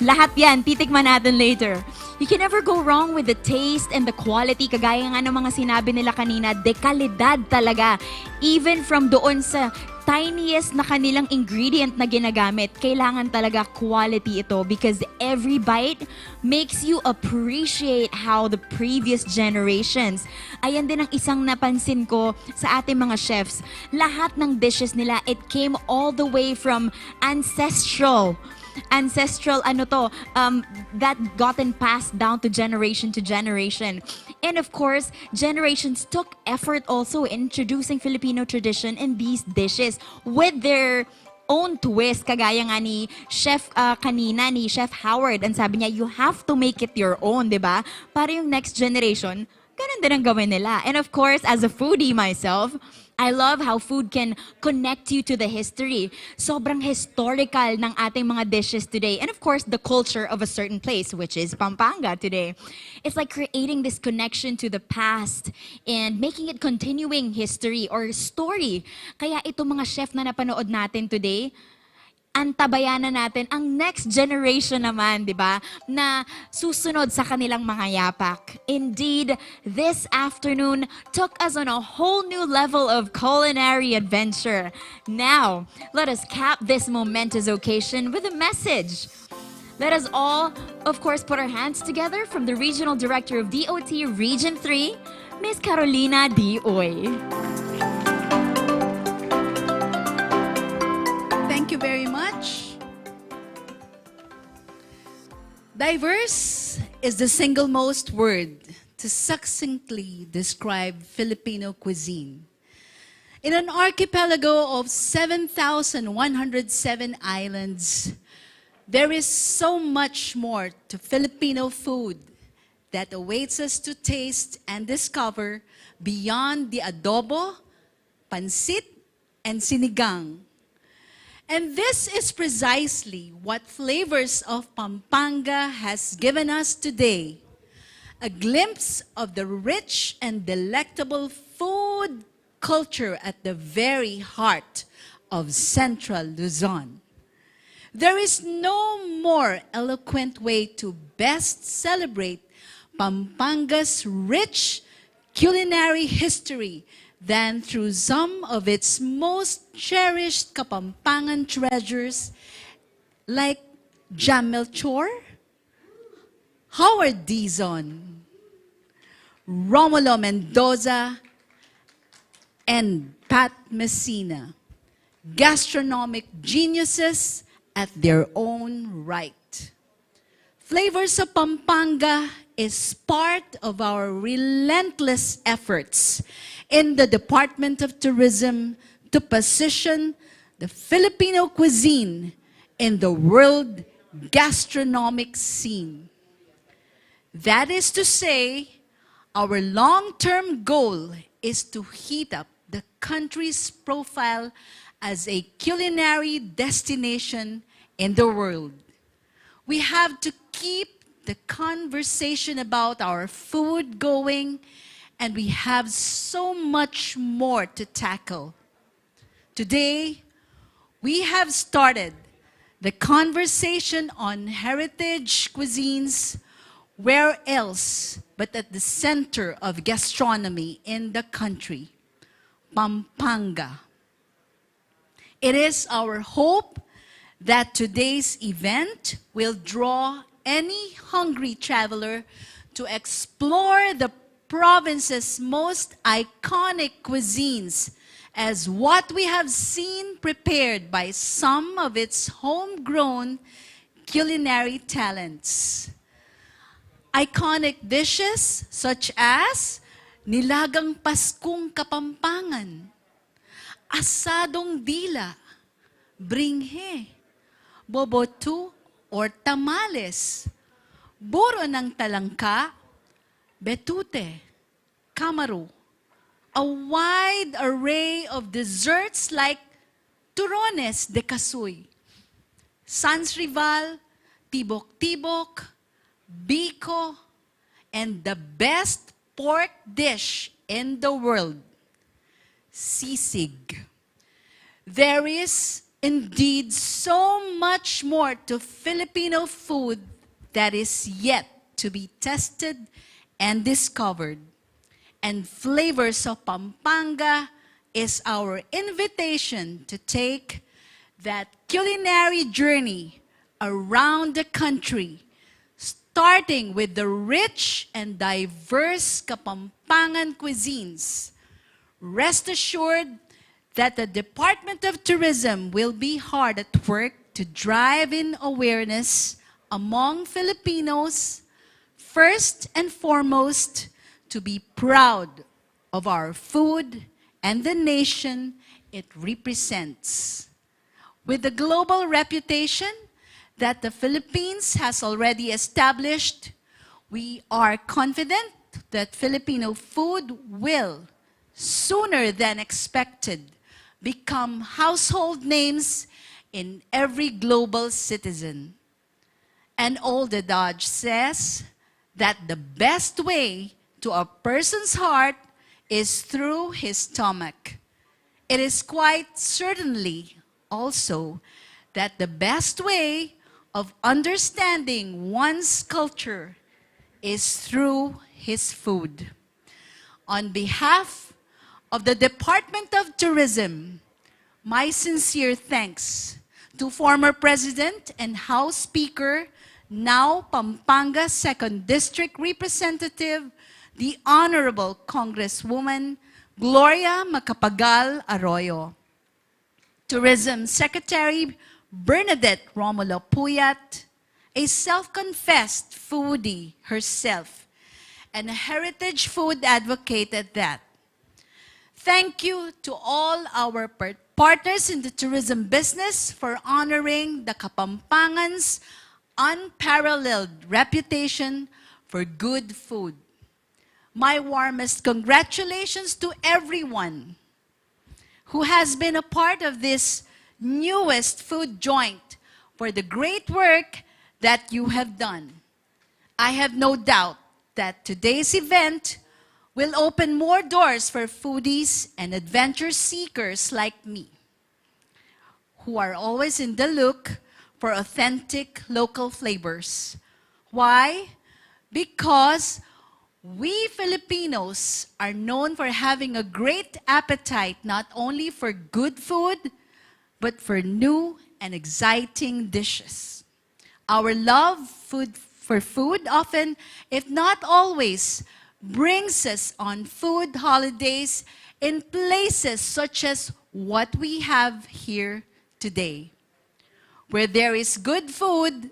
lahat yan, titikman natin later. You can never go wrong with the taste and the quality. Kagaya nga ng mga sinabi nila kanina, dekalidad talaga. Even from doon sa tiniest na kanilang ingredient na ginagamit, kailangan talaga quality ito because every bite makes you appreciate how the previous generations. Ayan din ang isang napansin ko sa ating mga chefs. Lahat ng dishes nila, it came all the way from ancestral ancestral that gotten passed down to generation. And of course, generations took effort also in introducing Filipino tradition in these dishes with their own twist. Kagaya nga ni Chef kanina, ni Chef Howard, ang sabi niya, you have to make it your own, di ba? Para yung next generation, ganun din ang gawin nila. And of course, as a foodie myself, I love how food can connect you to the history. Sobrang historical ng ating mga dishes today. And of course, the culture of a certain place, which is Pampanga today. It's like creating this connection to the past and making it continuing history or story. Kaya itong mga chef na napanood natin today, antabayanan natin ang next generation naman, di ba, na susunod sa kanilang mga yapak. Indeed, this afternoon took us on a whole new level of culinary adventure. Now, let us cap this momentous occasion with a message. Let us all, of course, put our hands together from the Regional Director of DOT Region 3, Ms. Carolina D. Oy. Thank you very much. Diverse is the single most word to succinctly describe Filipino cuisine. In an archipelago of 7,107 islands, there is so much more to Filipino food that awaits us to taste and discover beyond the adobo, pansit, and sinigang. And this is precisely what Flavors of Pampanga has given us today. A glimpse of the rich and delectable food culture at the very heart of Central Luzon. There is no more eloquent way to best celebrate Pampanga's rich culinary history than through some of its most cherished Kapampangan treasures like Jam Melchor, Howard Dizon, Romulo Mendoza, and Pat Messina, gastronomic geniuses at their own right. Flavors of Pampanga is part of our relentless efforts in the Department of Tourism to position the Filipino cuisine in the world gastronomic scene. That is to say, our long-term goal is to heat up the country's profile as a culinary destination in the world. We have to keep the conversation about our food going, and we have so much more to tackle. Today, we have started the conversation on heritage cuisines. Where else but at the center of gastronomy in the country, Pampanga. It is our hope that today's event will draw any hungry traveler to explore the province's most iconic cuisines as what we have seen prepared by some of its homegrown culinary talents. Iconic dishes such as nilagang Paskong Kapampangan, asadong dila, bringhe, bobotu or tamales, buro ng talangka, betute, kamaru, a wide array of desserts like turones de casoy, sans rival, tibok-tibok, biko, and the best pork dish in the world, sisig. There is indeed so much more to Filipino food that is yet to be tested and discovered. And Flavors of Pampanga is our invitation to take that culinary journey around the country, starting with the rich and diverse Kapampangan cuisines. Rest assured that the Department of Tourism will be hard at work to drive in awareness among Filipinos, first and foremost, to be proud of our food and the nation it represents. With the global reputation that the Philippines has already established, we are confident that Filipino food will, sooner than expected, become household names in every global citizen. An old adage says that the best way to a person's heart is through his stomach. It is quite certainly also that the best way of understanding one's culture is through his food. On behalf of the Department of Tourism, my sincere thanks to former President and House Speaker, now Pampanga 2nd District Representative, the Honorable Congresswoman Gloria Macapagal Arroyo, Tourism Secretary Bernadette Romulo Puyat, a self-confessed foodie herself, and a heritage food advocate at that. Thank you to all our partners in the tourism business for honoring the Kapampangan's unparalleled reputation for good food. My warmest congratulations to everyone who has been a part of this newest food joint for the great work that you have done. I have no doubt that today's event will open more doors for foodies and adventure seekers like me, who are always in the look for authentic local flavors. Why? Because we Filipinos are known for having a great appetite not only for good food, but for new and exciting dishes. Our love for food often, if not always, brings us on food holidays in places such as what we have here today. Where there is good food,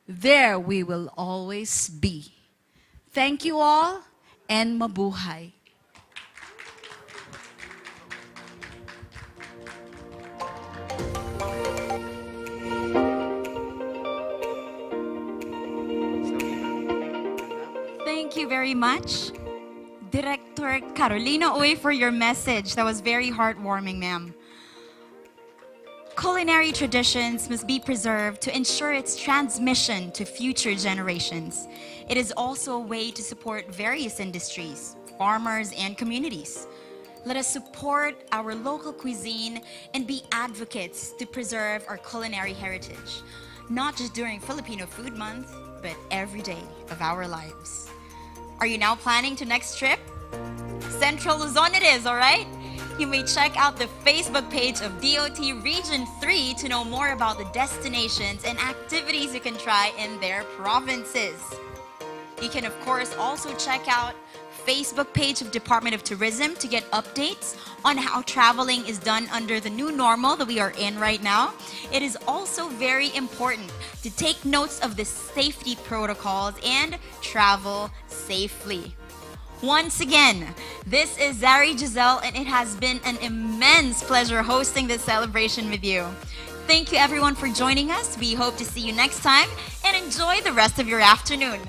there we will always be. Thank you all, and mabuhay. Thank you very much, Director Carolina Uy, for your message. That was very heartwarming, ma'am. Culinary traditions must be preserved to ensure its transmission to future generations. It is also a way to support various industries, farmers, and communities. Let us support our local cuisine and be advocates to preserve our culinary heritage, not just during Filipino Food Month, but every day of our lives. Are you now planning to next trip? Central Luzon it is, all right? You may check out the Facebook page of DOT Region 3 to know more about the destinations and activities you can try in their provinces. You can, of course, also check out Facebook page of Department of Tourism to get updates on how traveling is done under the new normal that we are in right now. It is also very important to take notes of the safety protocols and travel safely. Once again, this is Zari Giselle, and it has been an immense pleasure hosting this celebration with you. Thank you everyone for joining us. We hope to see you next time, and enjoy the rest of your afternoon.